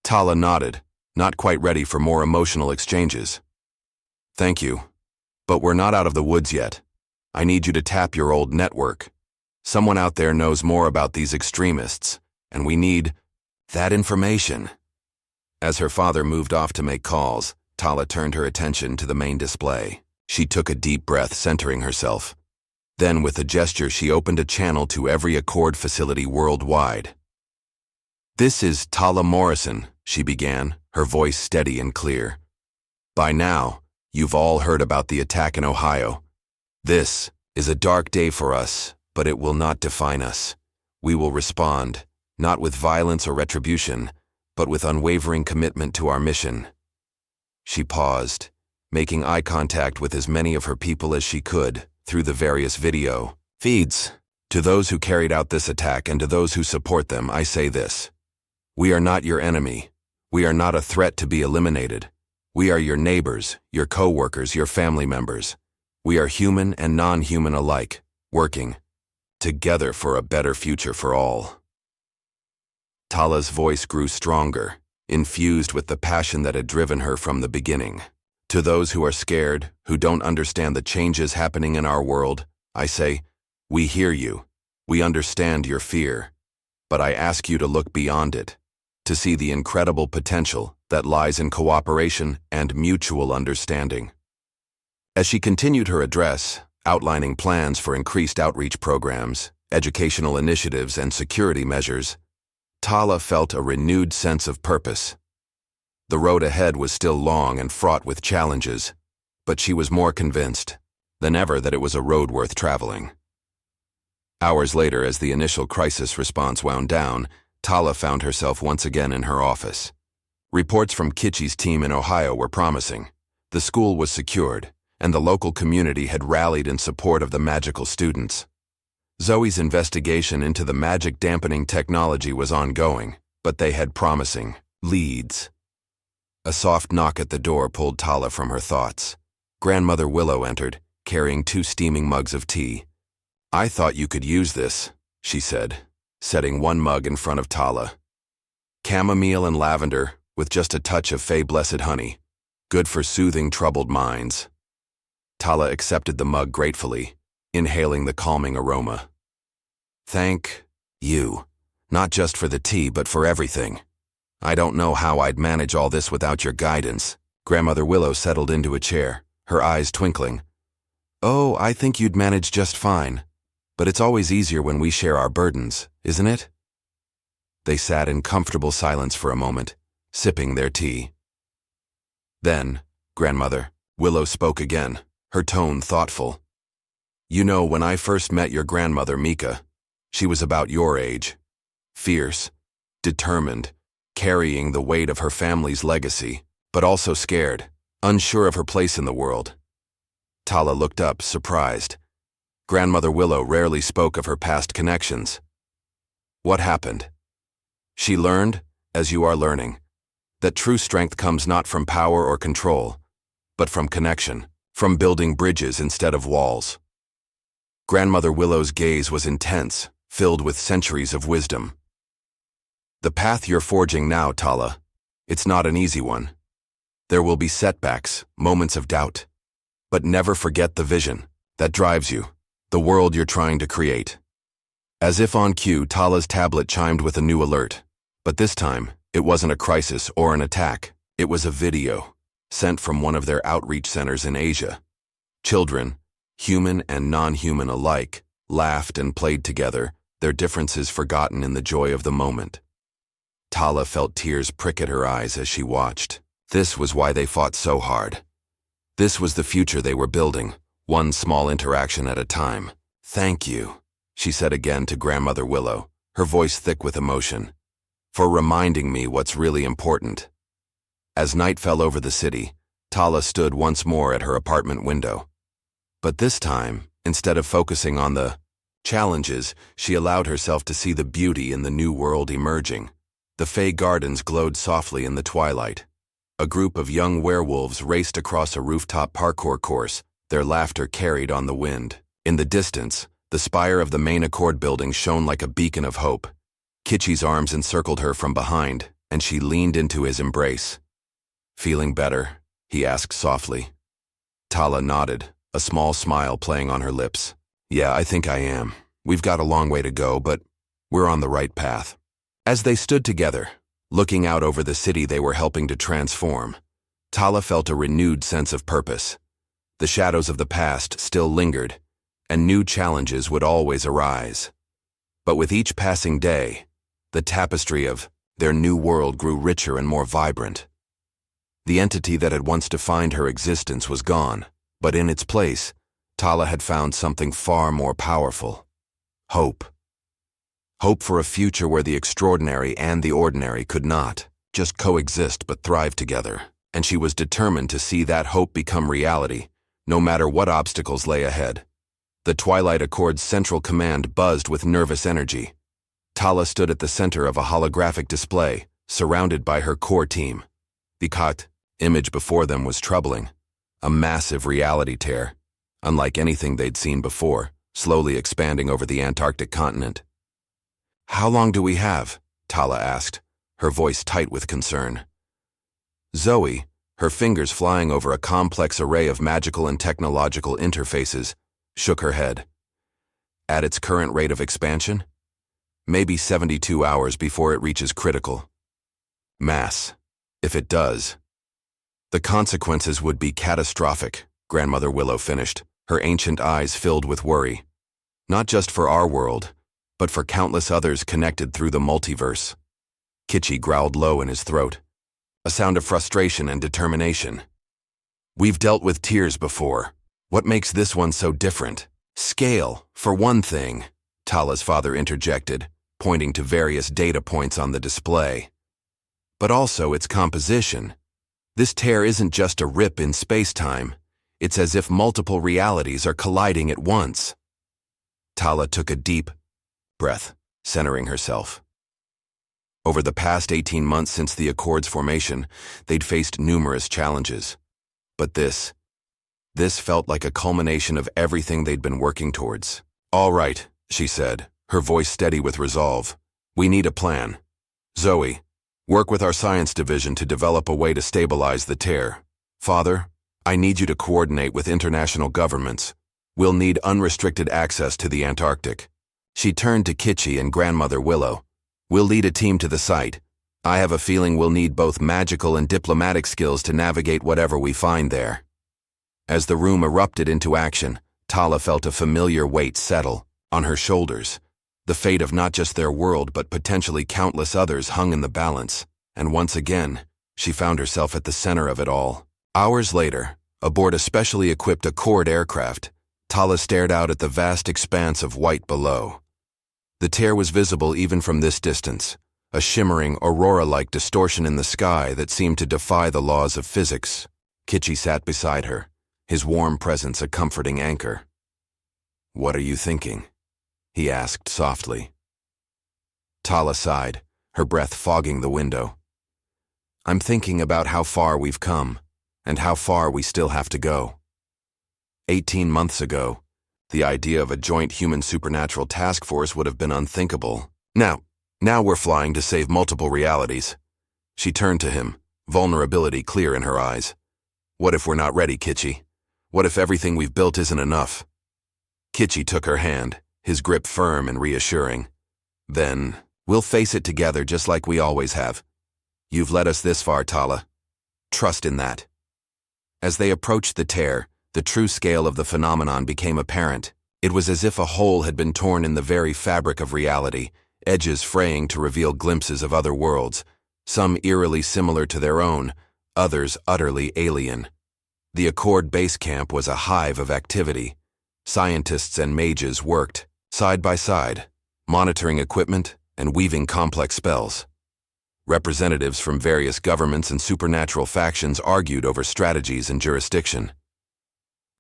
Tala nodded, not quite ready for more emotional exchanges. "Thank you. But we're not out of the woods yet. I need you to tap your old network. Someone out there knows more about these extremists, and we need that information." As her father moved off to make calls, Tala turned her attention to the main display. She took a deep breath, centering herself. Then, with a gesture, she opened a channel to every Accord facility worldwide. "This is Tala Morrison," she began, her voice steady and clear. "By now, you've all heard about the attack in Ohio. This is a dark day for us, but it will not define us. We will respond, not with violence or retribution, but with unwavering commitment to our mission." She paused, making eye contact with as many of her people as she could through the various video feeds. "To those who carried out this attack and to those who support them, I say this. We are not your enemy. We are not a threat to be eliminated. We are your neighbors, your co-workers, your family members. We are human and non-human alike, working together for a better future for all." Tala's voice grew stronger, infused with the passion that had driven her from the beginning. "To those who are scared, who don't understand the changes happening in our world, I say, we hear you. We understand your fear. But I ask you to look beyond it, to see the incredible potential that lies in cooperation and mutual understanding." As she continued her address, outlining plans for increased outreach programs, educational initiatives, and security measures, Tala felt a renewed sense of purpose. The road ahead was still long and fraught with challenges, but she was more convinced than ever that it was a road worth traveling. Hours later, as the initial crisis response wound down, Tala found herself once again in her office. Reports from Kitchi's team in Ohio were promising. The school was secured, and the local community had rallied in support of the magical students. Zoe's investigation into the magic dampening technology was ongoing, but they had promising leads. A soft knock at the door pulled Tala from her thoughts. Grandmother Willow entered, carrying 2 steaming mugs of tea. "I thought you could use this," she said, setting one mug in front of Tala. "Chamomile and lavender, with just a touch of Fey Blessed honey. Good for soothing troubled minds." Tala accepted the mug gratefully, inhaling the calming aroma. "Thank you, not just for the tea, but for everything. I don't know how I'd manage all this without your guidance." Grandmother Willow settled into a chair, her eyes twinkling. "Oh, I think you'd manage just fine. But it's always easier when we share our burdens, isn't it?" They sat in comfortable silence for a moment, sipping their tea. Then, Grandmother Willow spoke again, her tone thoughtful. "You know, when I first met your grandmother, Mika, she was about your age. Fierce, determined, carrying the weight of her family's legacy, but also scared, unsure of her place in the world." Tala looked up, surprised. Grandmother Willow rarely spoke of her past connections. "What happened?" "She learned, as you are learning, that true strength comes not from power or control, but from connection, from building bridges instead of walls." Grandmother Willow's gaze was intense, filled with centuries of wisdom. "The path you're forging now, Tala, it's not an easy one. There will be setbacks, moments of doubt. But never forget the vision that drives you, the world you're trying to create." As if on cue, Tala's tablet chimed with a new alert. But this time, it wasn't a crisis or an attack. It was a video, sent from one of their outreach centers in Asia. Children, human and non-human alike, laughed and played together, their differences forgotten in the joy of the moment. Tala felt tears prick at her eyes as she watched. This was why they fought so hard. This was the future they were building, one small interaction at a time. "Thank you," she said again to Grandmother Willow, her voice thick with emotion, "for reminding me what's really important." As night fell over the city, Tala stood once more at her apartment window. But this time, instead of focusing on the challenges, she allowed herself to see the beauty in the new world emerging. The Fey Gardens glowed softly in the twilight. A group of young werewolves raced across a rooftop parkour course, their laughter carried on the wind. In the distance, The spire of the main Accord building shone like a beacon of hope. Kitschy's arms encircled her from behind, and she leaned into his embrace. "Feeling better?" he asked softly. Tala nodded, a small smile playing on her lips. "Yeah, I think I am. We've got a long way to go, but we're on the right path." As they stood together, looking out over the city they were helping to transform, Tala felt a renewed sense of purpose. The shadows of the past still lingered, and new challenges would always arise. But with each passing day, the tapestry of their new world grew richer and more vibrant. The entity that had once defined her existence was gone, but in its place, Tala had found something far more powerful: hope. Hope for a future where the extraordinary and the ordinary could not just coexist but thrive together, and she was determined to see that hope become reality, no matter what obstacles lay ahead. The Twilight Accord's central command buzzed with nervous energy. Tala stood at the center of a holographic display, surrounded by her core team. The image before them was troubling. A massive reality tear, unlike anything they'd seen before, slowly expanding over the Antarctic continent. "How long do we have?" Tala asked, her voice tight with concern. Zoe, her fingers flying over a complex array of magical and technological interfaces, shook her head. "At its current rate of expansion? Maybe 72 hours before it reaches critical mass. If it does, the consequences would be catastrophic," Grandmother Willow finished, her ancient eyes filled with worry. "Not just for our world, but for countless others connected through the multiverse." Kitschy growled low in his throat, a sound of frustration and determination. "We've dealt with tears before. What makes this one so different?" "Scale, for one thing," Tala's father interjected, pointing to various data points on the display. "But also its composition. This tear isn't just a rip in space-time. It's as if multiple realities are colliding at once." Tala took a deep breath, centering herself. Over the past 18 months since the Accord's formation, they'd faced numerous challenges. But this felt like a culmination of everything they'd been working towards. "All right," she said, her voice steady with resolve. "We need a plan. Zoe, work with our science division to develop a way to stabilize the tear. Father, I need you to coordinate with international governments. We'll need unrestricted access to the Antarctic." She turned to Kitschy and Grandmother Willow. "We'll lead a team to the site. I have a feeling we'll need both magical and diplomatic skills to navigate whatever we find there." As the room erupted into action, Tala felt a familiar weight settle on her shoulders. The fate of not just their world but potentially countless others hung in the balance, and once again, she found herself at the center of it all. Hours later, aboard a specially equipped Accord aircraft, Tala stared out at the vast expanse of white below. The tear was visible even from this distance, a shimmering, aurora-like distortion in the sky that seemed to defy the laws of physics. Kitschy sat beside her, his warm presence a comforting anchor. "What are you thinking?" he asked softly. Tala sighed, her breath fogging the window. "I'm thinking about how far we've come, and how far we still have to go. 18 months ago, the idea of a joint human supernatural task force would have been unthinkable. Now we're flying to save multiple realities." She turned to him, vulnerability clear in her eyes. "What if we're not ready, Kitschy? What if everything we've built isn't enough?" Kitschy took her hand, his grip firm and reassuring. "Then we'll face it together just like we always have. You've led us this far, Tala. Trust in that." As they approached the tear, the true scale of the phenomenon became apparent. It was as if a hole had been torn in the very fabric of reality, edges fraying to reveal glimpses of other worlds, some eerily similar to their own, others utterly alien. The Accord base camp was a hive of activity. Scientists and mages worked, side by side, monitoring equipment and weaving complex spells. Representatives from various governments and supernatural factions argued over strategies and jurisdiction.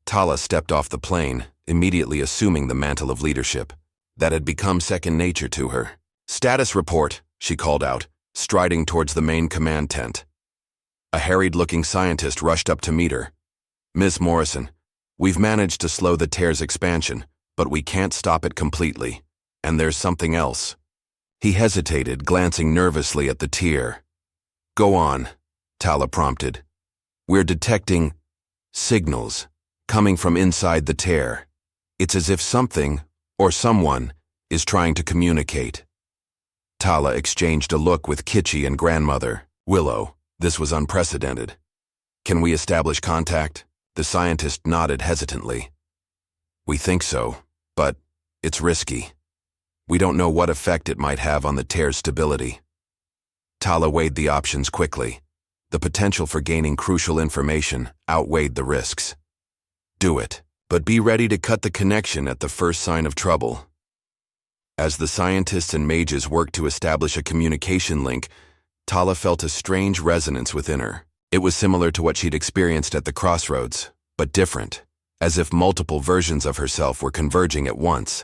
Tala stepped off the plane, immediately assuming the mantle of leadership that had become second nature to her. "Status report," she called out, striding towards the main command tent. A harried-looking scientist rushed up to meet her. "Miss Morrison, we've managed to slow the tear's expansion, but we can't stop it completely. And there's something else. He hesitated, glancing nervously at the tear. Go on, Tala prompted. We're detecting signals coming from inside the tear. It's as if something, or someone, is trying to communicate. Tala exchanged a look with Kitchi and grandmother. Willow, this was unprecedented. Can we establish contact? The scientist nodded hesitantly. We think so, but it's risky. We don't know what effect it might have on the tear's stability. Tala weighed the options quickly. The potential for gaining crucial information outweighed the risks. Do it, but be ready to cut the connection at the first sign of trouble. As the scientists and mages worked to establish a communication link, Tala felt a strange resonance within her. It was similar to what she'd experienced at the crossroads, but different, as if multiple versions of herself were converging at once.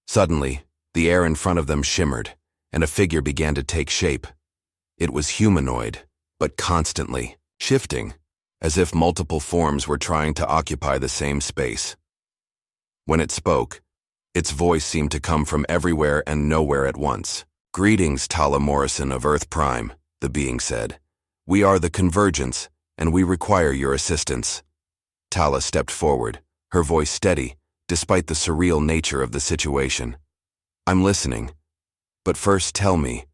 Suddenly, the air in front of them shimmered, and a figure began to take shape. It was humanoid, but constantly shifting, as if multiple forms were trying to occupy the same space. When it spoke, its voice seemed to come from everywhere and nowhere at once. Greetings, Tala Morrison of Earth Prime, the being said. We are the Convergence, and we require your assistance. Tala stepped forward, her voice steady, despite the surreal nature of the situation. I'm listening. But first tell me,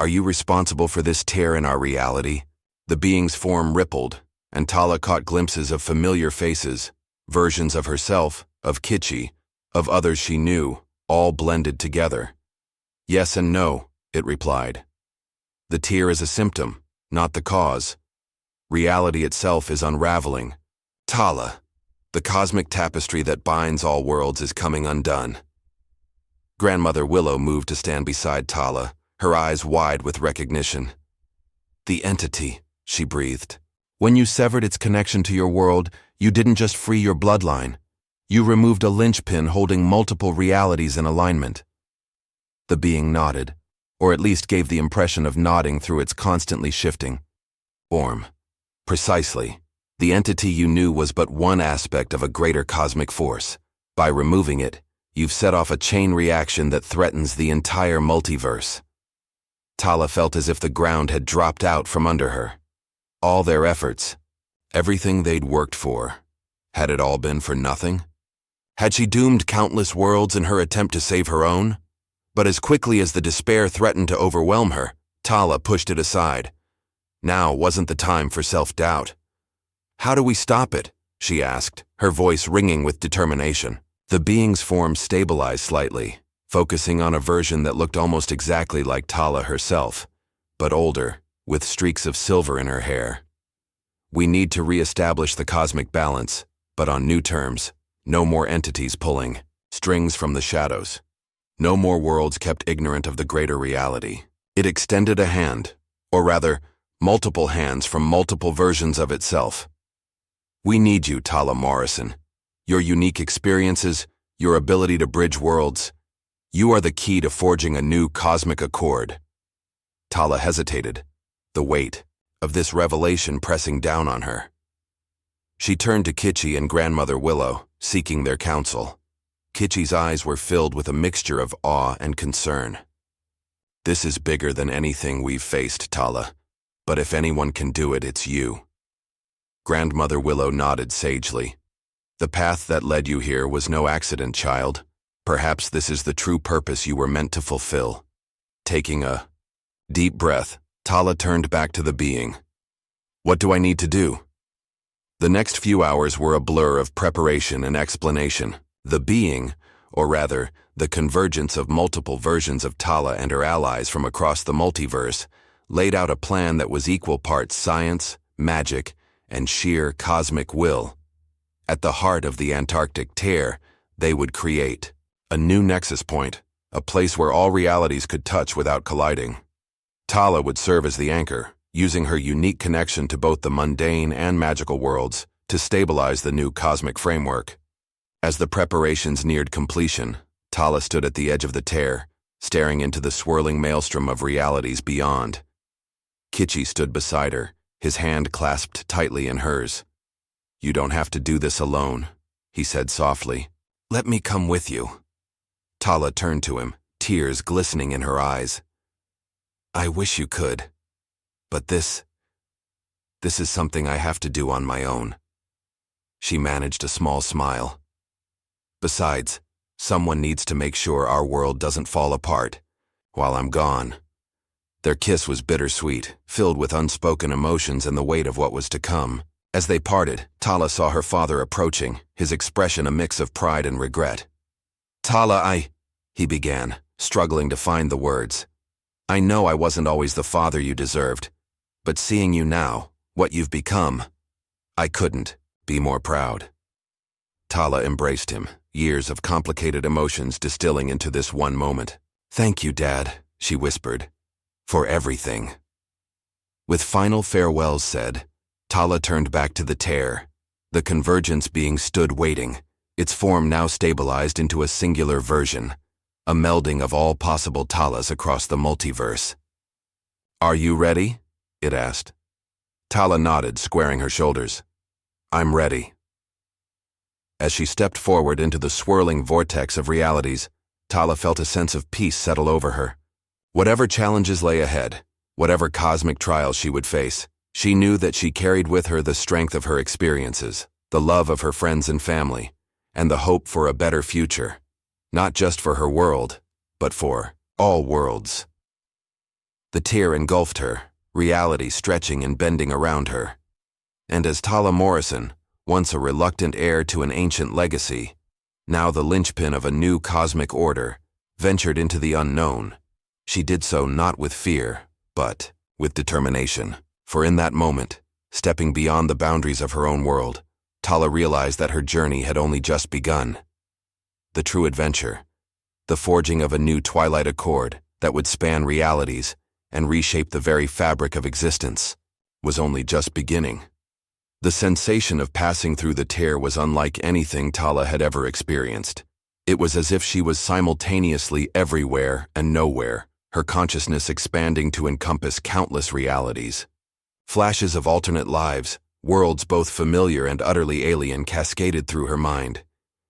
are you responsible for this tear in our reality? The being's form rippled, and Tala caught glimpses of familiar faces, versions of herself, of Kitchi, of others she knew, all blended together. Yes and no, it replied. The tear is a symptom, not the cause. Reality itself is unraveling. Tala, the cosmic tapestry that binds all worlds is coming undone. Grandmother Willow moved to stand beside Tala, her eyes wide with recognition. The entity, she breathed. When you severed its connection to your world, you didn't just free your bloodline. You removed a linchpin holding multiple realities in alignment. The being nodded, or at least gave the impression of nodding through its constantly shifting form. Precisely. The entity you knew was but one aspect of a greater cosmic force. By removing it, you've set off a chain reaction that threatens the entire multiverse. Tala felt as if the ground had dropped out from under her. All their efforts, everything they'd worked for, had it all been for nothing? Had she doomed countless worlds in her attempt to save her own? But as quickly as the despair threatened to overwhelm her, Tala pushed it aside. Now wasn't the time for self-doubt. How do we stop it? She asked, her voice ringing with determination. The being's form stabilized slightly, focusing on a version that looked almost exactly like Tala herself, but older, with streaks of silver in her hair. We need to re-establish the cosmic balance, but on new terms. No more entities pulling strings from the shadows. No more worlds kept ignorant of the greater reality. It extended a hand, or rather, multiple hands from multiple versions of itself. We need you, Tala Morrison. Your unique experiences, your ability to bridge worlds. You are the key to forging a new cosmic accord. Tala hesitated, the weight of this revelation pressing down on her. She turned to Kitchi and Grandmother Willow, seeking their counsel. Kitchi's eyes were filled with a mixture of awe and concern. This is bigger than anything we've faced, Tala, but if anyone can do it, it's you. Grandmother Willow nodded sagely. The path that led you here was no accident, child. Perhaps this is the true purpose you were meant to fulfill. Taking a deep breath, Tala turned back to the being. What do I need to do? The next few hours were a blur of preparation and explanation. The being, or rather, the convergence of multiple versions of Tala and her allies from across the multiverse, laid out a plan that was equal parts science, magic, and sheer cosmic will. At the heart of the Antarctic tear, they would create a new nexus point, a place where all realities could touch without colliding. Tala would serve as the anchor, using her unique connection to both the mundane and magical worlds to stabilize the new cosmic framework. As the preparations neared completion, Tala stood at the edge of the tear, staring into the swirling maelstrom of realities beyond. Kitchi stood beside her, his hand clasped tightly in hers. You don't have to do this alone, he said softly. Let me come with you. Tala turned to him, tears glistening in her eyes. I wish you could. But this is something I have to do on my own. She managed a small smile. Besides, someone needs to make sure our world doesn't fall apart while I'm gone. Their kiss was bittersweet, filled with unspoken emotions and the weight of what was to come. As they parted, Tala saw her father approaching, his expression a mix of pride and regret. Tala, he began, struggling to find the words. I know I wasn't always the father you deserved, but seeing you now, what you've become, I couldn't be more proud. Tala embraced him, years of complicated emotions distilling into this one moment. Thank you, Dad, she whispered, for everything. With final farewells said, Tala turned back to the tear, the convergence being stood waiting, its form now stabilized into a singular version, a melding of all possible Talas across the multiverse. Are you ready? It asked. Tala nodded, squaring her shoulders. I'm ready. As she stepped forward into the swirling vortex of realities, Tala felt a sense of peace settle over her. Whatever challenges lay ahead, whatever cosmic trials she would face, she knew that she carried with her the strength of her experiences, the love of her friends and family, and the hope for a better future, not just for her world, but for all worlds. The tear engulfed her, reality stretching and bending around her. And as Tala Morrison, once a reluctant heir to an ancient legacy, now the linchpin of a new cosmic order, ventured into the unknown, she did so not with fear, but with determination. For in that moment, stepping beyond the boundaries of her own world, Tala realized that her journey had only just begun. The true adventure, the forging of a new Twilight Accord that would span realities and reshape the very fabric of existence, was only just beginning. The sensation of passing through the tear was unlike anything Tala had ever experienced. It was as if she was simultaneously everywhere and nowhere, her consciousness expanding to encompass countless realities. Flashes of alternate lives, worlds both familiar and utterly alien, cascaded through her mind.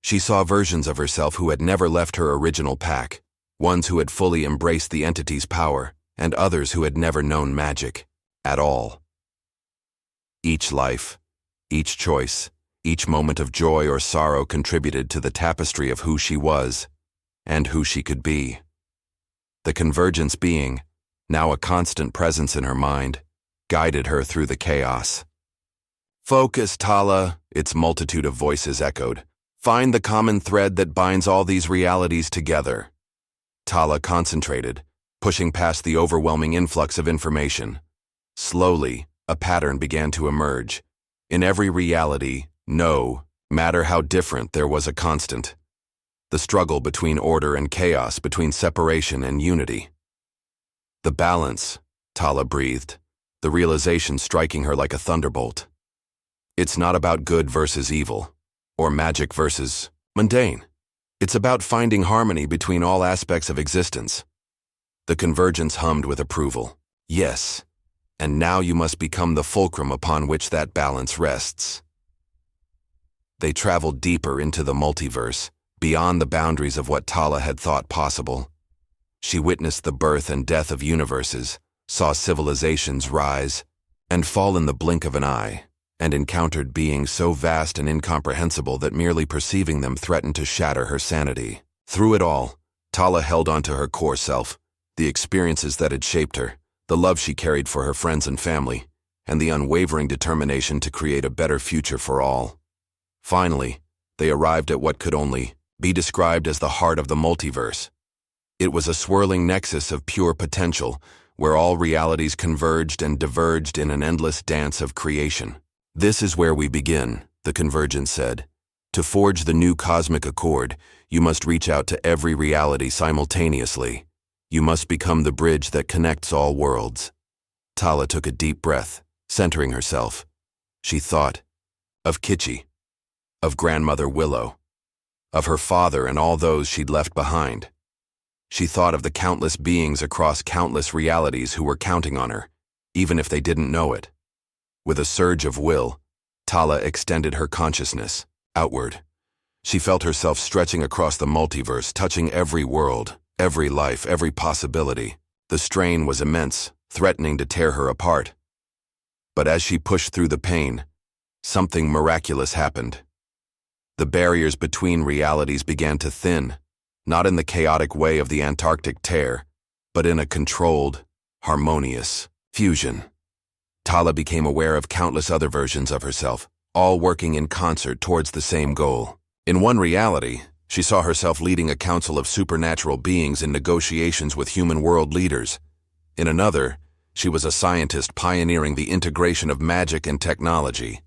She saw versions of herself who had never left her original pack, ones who had fully embraced the entity's power, and others who had never known magic at all. Each life, each choice, each moment of joy or sorrow contributed to the tapestry of who she was and who she could be. The convergence being, now a constant presence in her mind, guided her through the chaos. Focus, Tala, its multitude of voices echoed. Find the common thread that binds all these realities together. Tala concentrated, pushing past the overwhelming influx of information. Slowly, a pattern began to emerge. In every reality, no matter how different, there was a constant. The struggle between order and chaos, between separation and unity. The balance, Tala breathed, the realization striking her like a thunderbolt. It's not about good versus evil, or magic versus mundane. It's about finding harmony between all aspects of existence. The convergence hummed with approval. Yes, and now you must become the fulcrum upon which that balance rests. They traveled deeper into the multiverse, beyond the boundaries of what Tala had thought possible. She witnessed the birth and death of universes, saw civilizations rise and fall in the blink of an eye, and encountered beings so vast and incomprehensible that merely perceiving them threatened to shatter her sanity. Through it all, Tala held on to her core self, the experiences that had shaped her, the love she carried for her friends and family, and the unwavering determination to create a better future for all. Finally, they arrived at what could only be described as the heart of the multiverse. It was a swirling nexus of pure potential, where all realities converged and diverged in an endless dance of creation. This is where we begin, the convergence said. To forge the new cosmic accord, you must reach out to every reality simultaneously. You must become the bridge that connects all worlds. Tala took a deep breath, centering herself. She thought of Kitchi, of Grandmother Willow, of her father and all those she'd left behind. She thought of the countless beings across countless realities who were counting on her, even if they didn't know it. With a surge of will, Tala extended her consciousness outward. She felt herself stretching across the multiverse, touching every world, every life, every possibility. The strain was immense, threatening to tear her apart. But as she pushed through the pain, something miraculous happened. The barriers between realities began to thin, not in the chaotic way of the Antarctic tear, but in a controlled, harmonious fusion. Tala became aware of countless other versions of herself, all working in concert towards the same goal. In one reality, she saw herself leading a council of supernatural beings in negotiations with human world leaders. In another, she was a scientist pioneering the integration of magic and technology.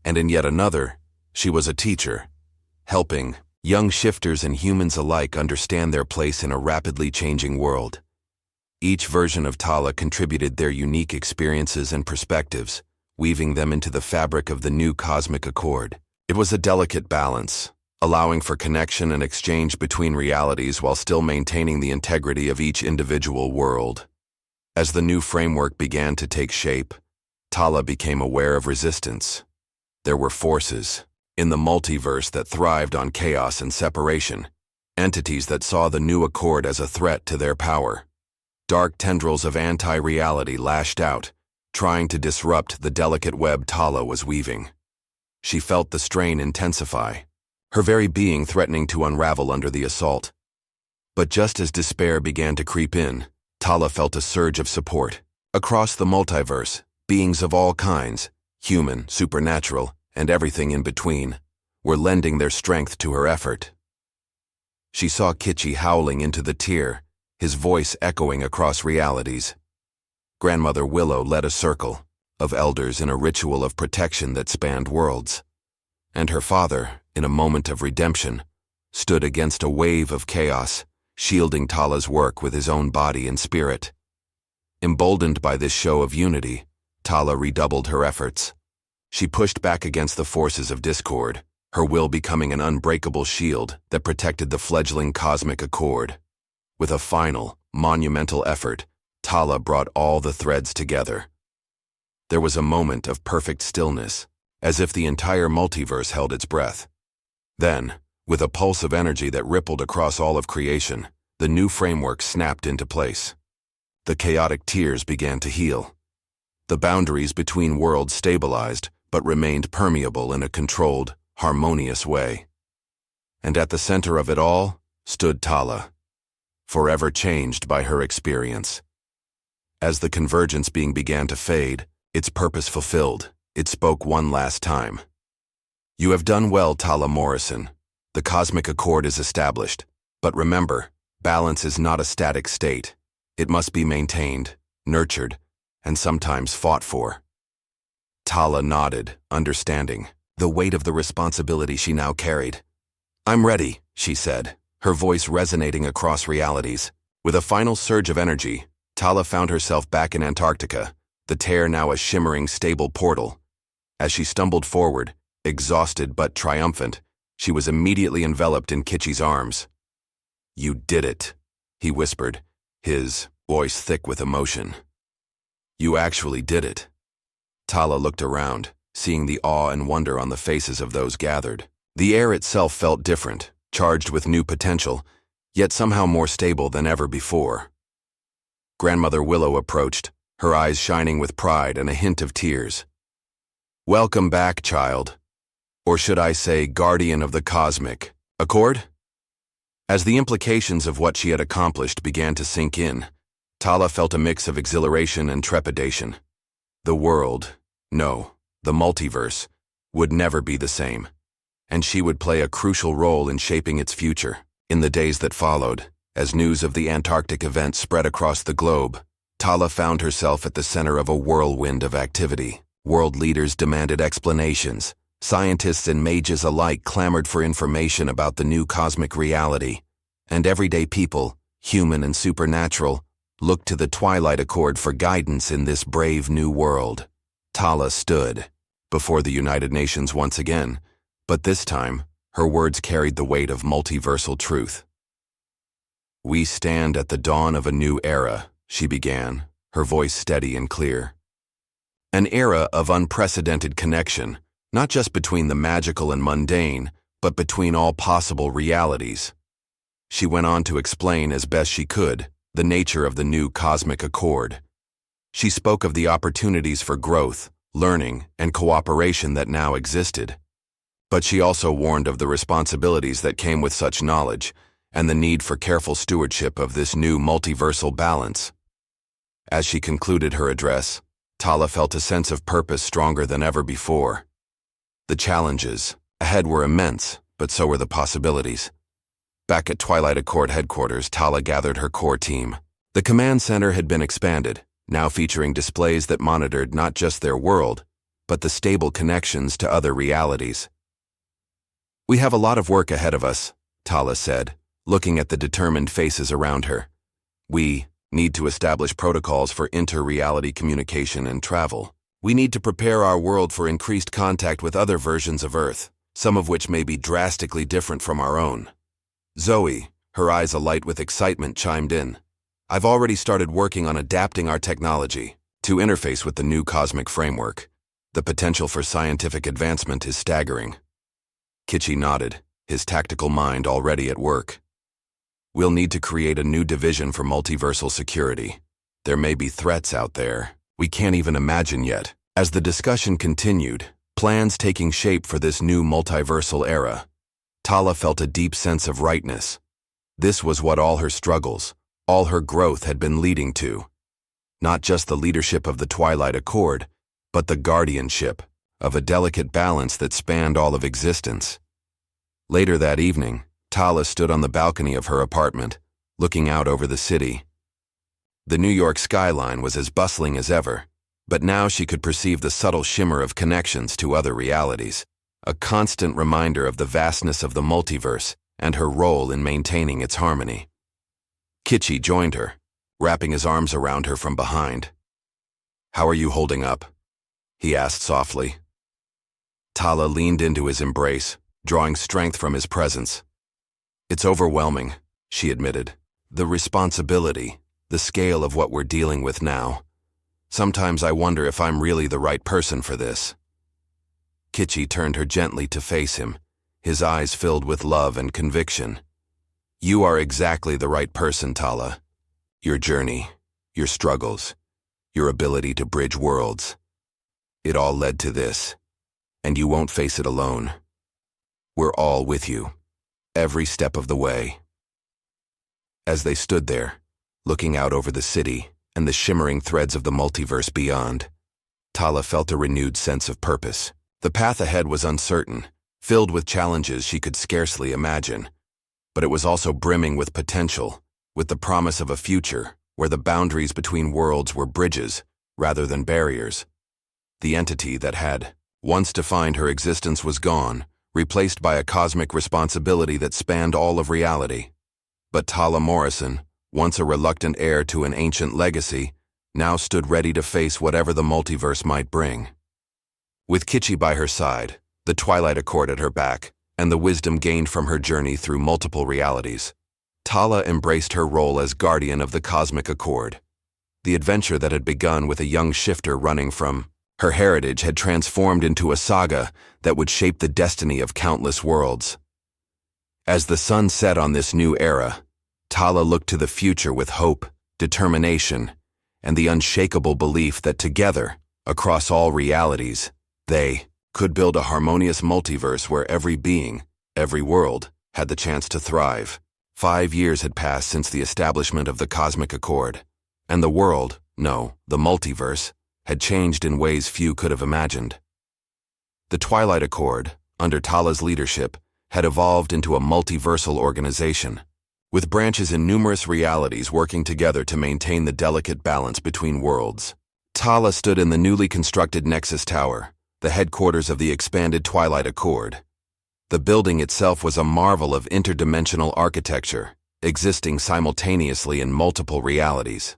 And in yet another, she was a teacher, helping young shifters and humans alike understand their place in a rapidly changing world. Each version of Tala contributed their unique experiences and perspectives, weaving them into the fabric of the new cosmic accord. It was a delicate balance, allowing for connection and exchange between realities while still maintaining the integrity of each individual world. As the new framework began to take shape, Tala became aware of resistance. There were forces in the multiverse that thrived on chaos and separation, entities that saw the new accord as a threat to their power. Dark tendrils of anti-reality lashed out, trying to disrupt the delicate web Tala was weaving. She felt the strain intensify, her very being threatening to unravel under the assault. But just as despair began to creep in, Tala felt a surge of support. Across the multiverse, beings of all kinds, human, supernatural, and everything in between, were lending their strength to her effort. She saw Kitchi howling into the tear, his voice echoing across realities. Grandmother Willow led a circle of elders in a ritual of protection that spanned worlds. And her father, in a moment of redemption, stood against a wave of chaos, shielding Tala's work with his own body and spirit. Emboldened by this show of unity, Tala redoubled her efforts. She pushed back against the forces of discord, her will becoming an unbreakable shield that protected the fledgling cosmic accord. With a final, monumental effort, Tala brought all the threads together. There was a moment of perfect stillness, as if the entire multiverse held its breath. Then, with a pulse of energy that rippled across all of creation, the new framework snapped into place. The chaotic tiers began to heal. The boundaries between worlds stabilized, but remained permeable in a controlled, harmonious way. And at the center of it all stood Tala, forever changed by her experience. As the convergence being began to fade, its purpose fulfilled, it spoke one last time. "You have done well, Tala Morrison. The cosmic accord is established. But remember, balance is not a static state. It must be maintained, nurtured, and sometimes fought for." Tala nodded, understanding the weight of the responsibility she now carried. "I'm ready," she said, her voice resonating across realities. With a final surge of energy, Tala found herself back in Antarctica, the tear now a shimmering, stable portal. As she stumbled forward, exhausted but triumphant, she was immediately enveloped in Kitchi's arms. "You did it," he whispered, his voice thick with emotion. "You actually did it." Tala looked around, seeing the awe and wonder on the faces of those gathered. The air itself felt different, charged with new potential, yet somehow more stable than ever before. Grandmother Willow approached, her eyes shining with pride and a hint of tears. "Welcome back, child. Or should I say, guardian of the cosmic accord?" As the implications of what she had accomplished began to sink in, Tala felt a mix of exhilaration and trepidation. The world, no, the multiverse, would never be the same, and she would play a crucial role in shaping its future. In the days that followed, as news of the Antarctic event spread across the globe, Tala found herself at the center of a whirlwind of activity. World leaders demanded explanations. Scientists and mages alike clamored for information about the new cosmic reality, and everyday people, human and supernatural, looked to the Twilight Accord for guidance in this brave new world. Tala stood before the United Nations once again, but this time, her words carried the weight of multiversal truth. "We stand at the dawn of a new era," she began, her voice steady and clear. "An era of unprecedented connection, not just between the magical and mundane, but between all possible realities. She went on to explain as best she could the nature of the new cosmic accord. She spoke of the opportunities for growth, learning, and cooperation that now existed. But she also warned of the responsibilities that came with such knowledge and the need for careful stewardship of this new multiversal balance. As she concluded her address, Tala felt a sense of purpose stronger than ever before. The challenges ahead were immense, but so were the possibilities. Back at Twilight Accord headquarters, Tala gathered her core team. The command center had been expanded, now featuring displays that monitored not just their world, but the stable connections to other realities. "We have a lot of work ahead of us," Tala said, looking at the determined faces around her. "We need to establish protocols for inter-reality communication and travel. We need to prepare our world for increased contact with other versions of Earth, some of which may be drastically different from our own." Zoe, her eyes alight with excitement, chimed in. "I've already started working on adapting our technology to interface with the new cosmic framework. The potential for scientific advancement is staggering." Kitchi nodded, his tactical mind already at work. "We'll need to create a new division for multiversal security. There may be threats out there we can't even imagine yet." As the discussion continued, plans taking shape for this new multiversal era, Tala felt a deep sense of rightness. This was what all her struggles, all her growth had been leading to. Not just the leadership of the Twilight Accord, but the guardianship of a delicate balance that spanned all of existence. Later that evening, Tala stood on the balcony of her apartment, looking out over the city. The New York skyline was as bustling as ever, but now she could perceive the subtle shimmer of connections to other realities, a constant reminder of the vastness of the multiverse and her role in maintaining its harmony. Kitchi joined her, wrapping his arms around her from behind. "How are you holding up?" he asked softly. Tala leaned into his embrace, drawing strength from his presence. "It's overwhelming," she admitted. "The responsibility, the scale of what we're dealing with now. Sometimes I wonder if I'm really the right person for this." Kitchi turned her gently to face him, his eyes filled with love and conviction. "You are exactly the right person, Tala. Your journey, your struggles, your ability to bridge worlds. It all led to this, and you won't face it alone. We're all with you, every step of the way." As they stood there, looking out over the city and the shimmering threads of the multiverse beyond, Tala felt a renewed sense of purpose. The path ahead was uncertain, filled with challenges she could scarcely imagine, but it was also brimming with potential, with the promise of a future where the boundaries between worlds were bridges rather than barriers. The entity that had once defined her existence was gone, replaced by a cosmic responsibility that spanned all of reality. But Tala Morrison, once a reluctant heir to an ancient legacy, now stood ready to face whatever the multiverse might bring. With Kitchi by her side, the Twilight Accord at her back, and the wisdom gained from her journey through multiple realities, Tala embraced her role as guardian of the cosmic accord. The adventure that had begun with a young shifter running from her heritage had transformed into a saga that would shape the destiny of countless worlds. As the sun set on this new era, Tala looked to the future with hope, determination, and the unshakable belief that together, across all realities, they could build a harmonious multiverse where every being, every world, had the chance to thrive. 5 years had passed since the establishment of the Cosmic Accord, and the world, no, the multiverse, had changed in ways few could have imagined. The Twilight Accord, under Tala's leadership, had evolved into a multiversal organization, with branches in numerous realities working together to maintain the delicate balance between worlds. Tala stood in the newly constructed Nexus Tower, the headquarters of the expanded Twilight Accord. The building itself was a marvel of interdimensional architecture, existing simultaneously in multiple realities.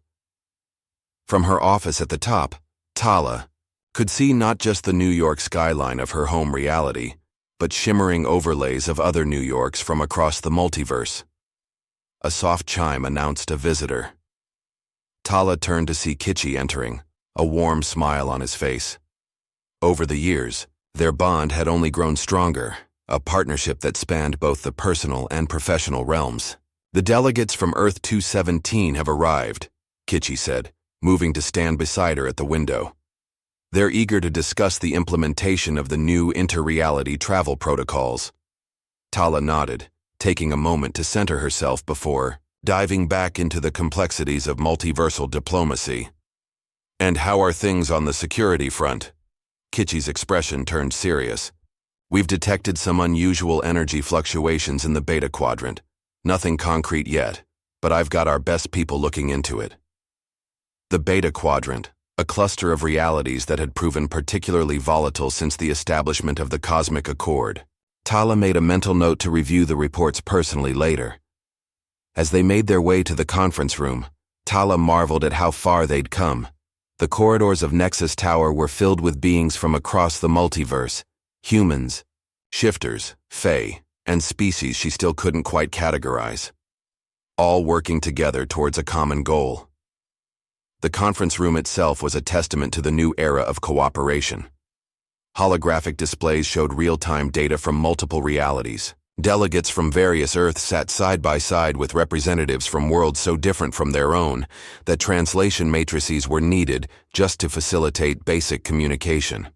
From her office at the top, Tala could see not just the New York skyline of her home reality, but shimmering overlays of other New Yorks from across the multiverse. A soft chime announced a visitor. Tala turned to see Kitchi entering, a warm smile on his face. Over the years, their bond had only grown stronger, a partnership that spanned both the personal and professional realms. "The delegates from Earth 217 have arrived," Kitchi said, moving to stand beside her at the window. "They're eager to discuss the implementation of the new inter-reality travel protocols." Tala nodded, taking a moment to center herself before diving back into the complexities of multiversal diplomacy. "And how are things on the security front?" Kitchi's expression turned serious. "We've detected some unusual energy fluctuations in the Beta Quadrant. Nothing concrete yet, but I've got our best people looking into it." The Beta Quadrant, a cluster of realities that had proven particularly volatile since the establishment of the Cosmic Accord. Tala made a mental note to review the reports personally later. As they made their way to the conference room, Tala marveled at how far they'd come. The corridors of Nexus Tower were filled with beings from across the multiverse, humans, shifters, fae, and species she still couldn't quite categorize, all working together towards a common goal. The conference room itself was a testament to the new era of cooperation. Holographic displays showed real-time data from multiple realities. Delegates from various Earths sat side by side with representatives from worlds so different from their own that translation matrices were needed just to facilitate basic communication.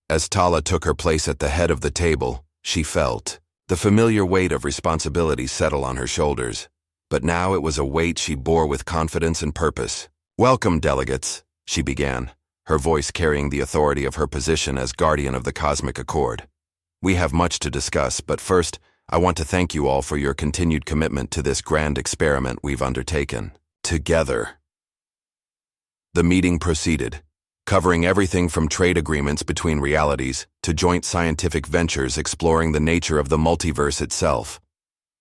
As Tala took her place at the head of the table, she felt the familiar weight of responsibility settle on her shoulders. But now it was a weight she bore with confidence and purpose. "Welcome, delegates," she began, her voice carrying the authority of her position as guardian of the Cosmic Accord. "We have much to discuss, but first, I want to thank you all for your continued commitment to this grand experiment we've undertaken together." The meeting proceeded, covering everything from trade agreements between realities to joint scientific ventures exploring the nature of the multiverse itself.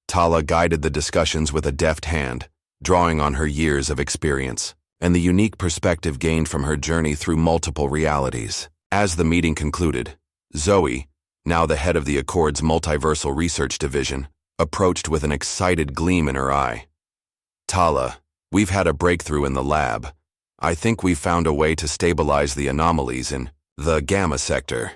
Tala guided the discussions with a deft hand, drawing on her years of experience and the unique perspective gained from her journey through multiple realities. As the meeting concluded, Zoe, now the head of the Accord's Multiversal Research Division, approached with an excited gleam in her eye. "Tala, we've had a breakthrough in the lab. I think we've found a way to stabilize the anomalies in the Gamma Sector."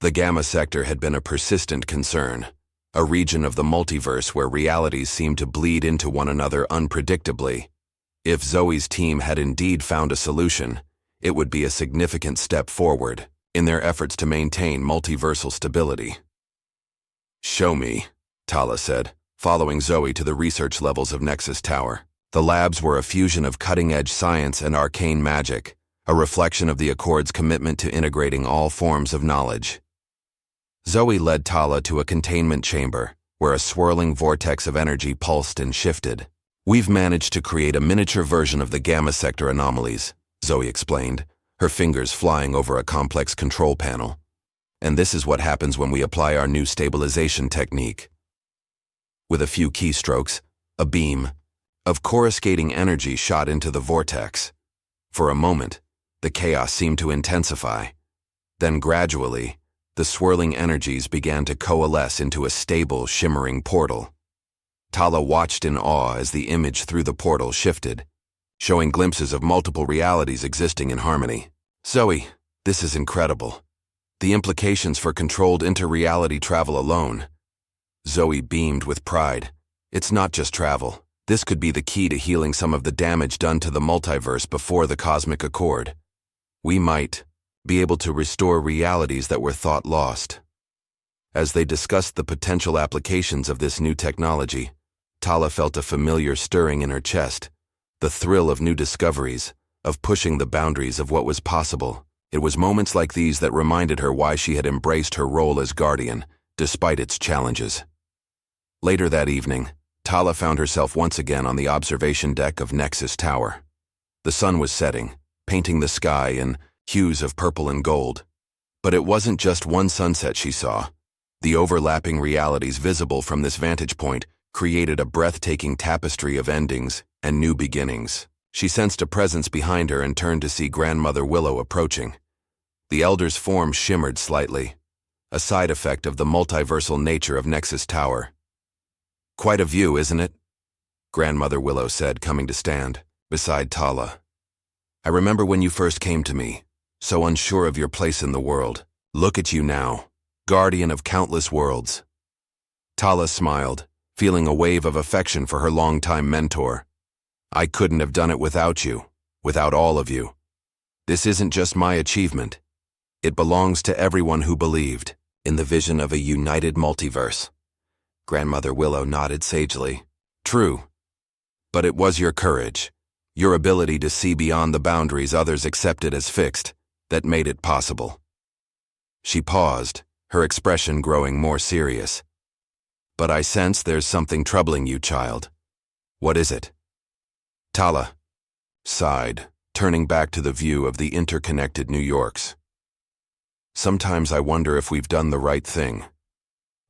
The Gamma Sector had been a persistent concern, a region of the multiverse where realities seemed to bleed into one another unpredictably. If Zoe's team had indeed found a solution, it would be a significant step forward in their efforts to maintain multiversal stability. "Show me," Tala said, following Zoe to the research levels of Nexus Tower. The labs were a fusion of cutting-edge science and arcane magic, a reflection of the Accord's commitment to integrating all forms of knowledge. Zoe led Tala to a containment chamber, where a swirling vortex of energy pulsed and shifted. "We've managed to create a miniature version of the Gamma Sector anomalies," Zoe explained, her fingers flying over a complex control panel. "And this is what happens when we apply our new stabilization technique." With a few keystrokes, a beam of coruscating energy shot into the vortex. For a moment, the chaos seemed to intensify. Then gradually, the swirling energies began to coalesce into a stable, shimmering portal. Tala watched in awe as the image through the portal shifted, showing glimpses of multiple realities existing in harmony. "Zoe, this is incredible. The implications for controlled inter-reality travel alone." Zoe beamed with pride. "It's not just travel. This could be the key to healing some of the damage done to the multiverse before the Cosmic Accord. We might be able to restore realities that were thought lost." As they discussed the potential applications of this new technology, Tala felt a familiar stirring in her chest, the thrill of new discoveries, of pushing the boundaries of what was possible. It was moments like these that reminded her why she had embraced her role as guardian, despite its challenges. Later that evening, Tala found herself once again on the observation deck of Nexus Tower. The sun was setting, painting the sky in hues of purple and gold. But it wasn't just one sunset she saw. The overlapping realities visible from this vantage point created a breathtaking tapestry of endings and new beginnings. She sensed a presence behind her and turned to see Grandmother Willow approaching. The elder's form shimmered slightly, a side effect of the multiversal nature of Nexus Tower. "Quite a view, isn't it?" Grandmother Willow said, coming to stand beside Tala. "I remember when you first came to me, so unsure of your place in the world. Look at you now, guardian of countless worlds. Tala smiled, feeling a wave of affection for her longtime mentor. I couldn't have done it without you, without all of you. This isn't just my achievement. It belongs to everyone who believed in the vision of a united multiverse. Grandmother Willow nodded sagely. True. But it was your courage, your ability to see beyond the boundaries others accepted as fixed, that made it possible. She paused, her expression growing more serious. But I sense there's something troubling you, child. What is it? Tala sighed, turning back to the view of the interconnected New Yorks. Sometimes I wonder if we've done the right thing,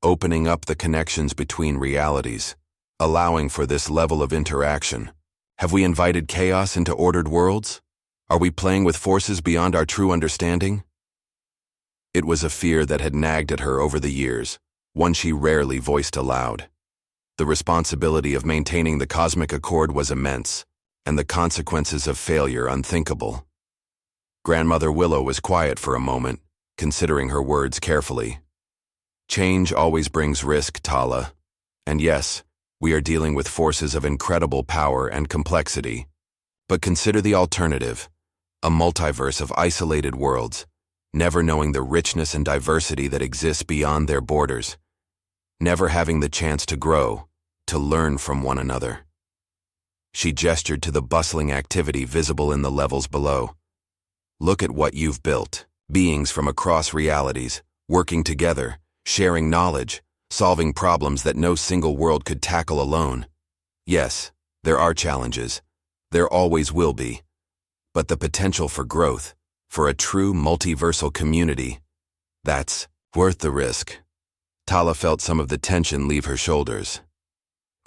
opening up the connections between realities, allowing for this level of interaction. Have we invited chaos into ordered worlds? Are we playing with forces beyond our true understanding? It was a fear that had nagged at her over the years, one she rarely voiced aloud. The responsibility of maintaining the cosmic accord was immense, and the consequences of failure unthinkable. Grandmother Willow was quiet for a moment, considering her words carefully. Change always brings risk, Tala. And yes, we are dealing with forces of incredible power and complexity. But consider the alternative, a multiverse of isolated worlds, never knowing the richness and diversity that exists beyond their borders, never having the chance to grow, to learn from one another. She gestured to the bustling activity visible in the levels below. Look at what you've built. Beings from across realities, working together, sharing knowledge, solving problems that no single world could tackle alone. Yes, there are challenges. There always will be. But the potential for growth, for a true multiversal community, that's worth the risk. Tala felt some of the tension leave her shoulders.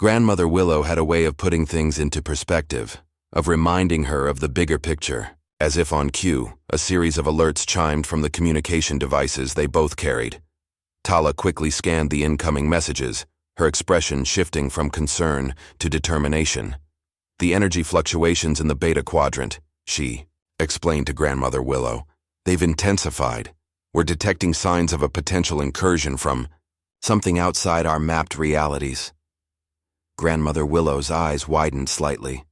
Grandmother Willow had a way of putting things into perspective, of reminding her of the bigger picture. As if on cue, a series of alerts chimed from the communication devices they both carried. Tala quickly scanned the incoming messages, her expression shifting from concern to determination. The energy fluctuations in the beta quadrant, she explained to Grandmother Willow. They've intensified. We're detecting signs of a potential incursion from something outside our mapped realities. Grandmother Willow's eyes widened slightly.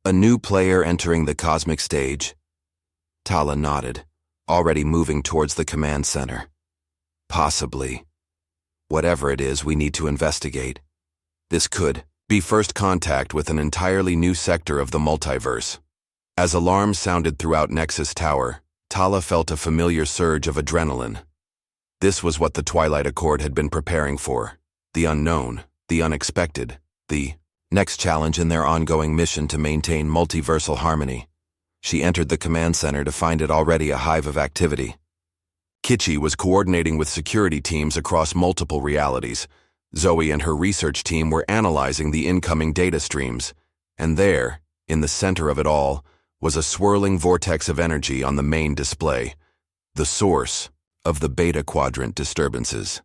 A new player entering the cosmic stage? Tala nodded, already moving towards the command center. Possibly. Whatever it is, we need to investigate. This could be first contact with an entirely new sector of the multiverse. As alarms sounded throughout Nexus Tower, Tala felt a familiar surge of adrenaline. This was what the Twilight Accord had been preparing for. The unknown, the unexpected, the next challenge in their ongoing mission to maintain multiversal harmony. She entered the command center to find it already a hive of activity. Kitchi was coordinating with security teams across multiple realities. Zoe and her research team were analyzing the incoming data streams. And there, in the center of it all, was a swirling vortex of energy on the main display, the source of the beta quadrant disturbances.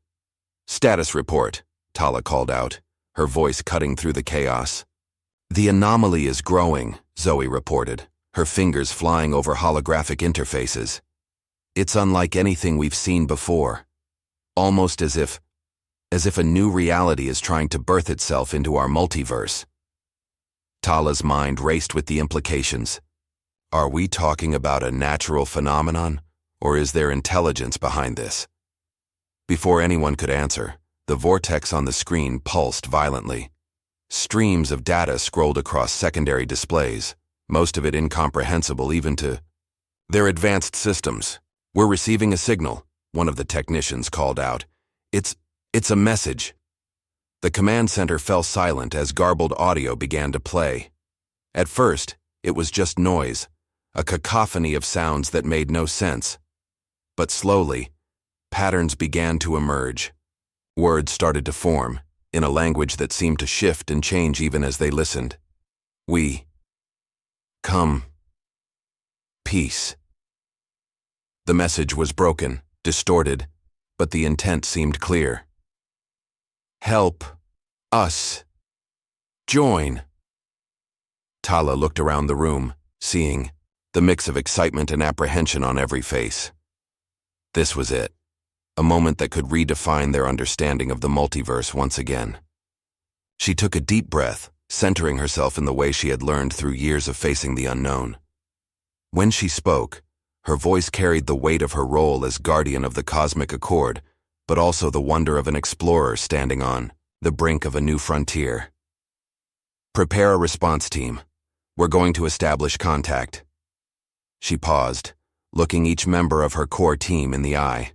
Status report, Tala called out, her voice cutting through the chaos. The anomaly is growing, Zoe reported, her fingers flying over holographic interfaces. It's unlike anything we've seen before, almost as if a new reality is trying to birth itself into our multiverse. Tala's mind raced with the implications. Are we talking about a natural phenomenon, or is there intelligence behind this? Before anyone could answer, the vortex on the screen pulsed violently. Streams of data scrolled across secondary displays, most of it incomprehensible even to their advanced systems. We're receiving a signal, one of the technicians called out. It's a message. The command center fell silent as garbled audio began to play. At first, it was just noise, a cacophony of sounds that made no sense. But slowly, patterns began to emerge. Words started to form, in a language that seemed to shift and change even as they listened. We come. Peace. The message was broken, distorted, but the intent seemed clear. Help us. Join. Tala looked around the room, seeing the mix of excitement and apprehension on every face. This was it. a moment that could redefine their understanding of the multiverse once again. She took a deep breath, centering herself in the way she had learned through years of facing the unknown. When she spoke, her voice carried the weight of her role as guardian of the cosmic accord, but also the wonder of an explorer standing on the brink of a new frontier. "Prepare a response team. We're going to establish contact." She paused, looking each member of her core team in the eye.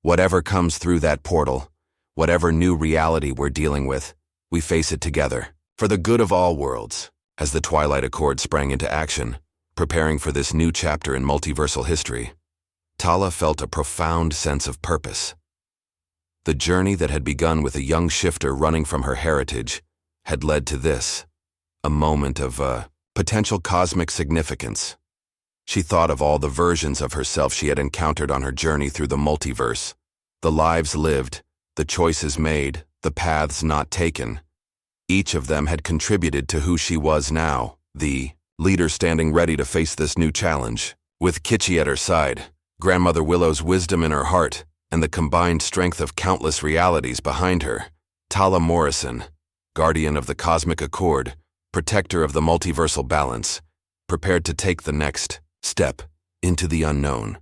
"Whatever comes through that portal, whatever new reality we're dealing with, we face it together, for the good of all worlds." As the Twilight Accord sprang into action, preparing for this new chapter in multiversal history, Tala felt a profound sense of purpose. The journey that had begun with a young shifter running from her heritage had led to this, a moment of potential cosmic significance. She thought of all the versions of herself she had encountered on her journey through the multiverse, the lives lived, the choices made, the paths not taken. Each of them had contributed to who she was now, the leader standing ready to face this new challenge. With Kitschy at her side, Grandmother Willow's wisdom in her heart, and the combined strength of countless realities behind her, Tala Morrison, guardian of the cosmic accord, protector of the multiversal balance, prepared to take the next step into the unknown.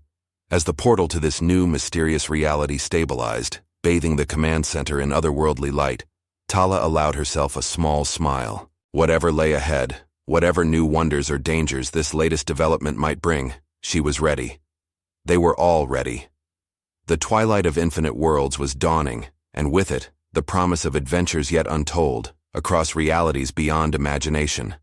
As the portal to this new mysterious reality stabilized, bathing the command center in otherworldly light, Tala allowed herself a small smile. Whatever lay ahead, whatever new wonders or dangers this latest development might bring, she was ready. They were all ready. The twilight of infinite worlds was dawning, and with it, the promise of adventures yet untold, across realities beyond imagination.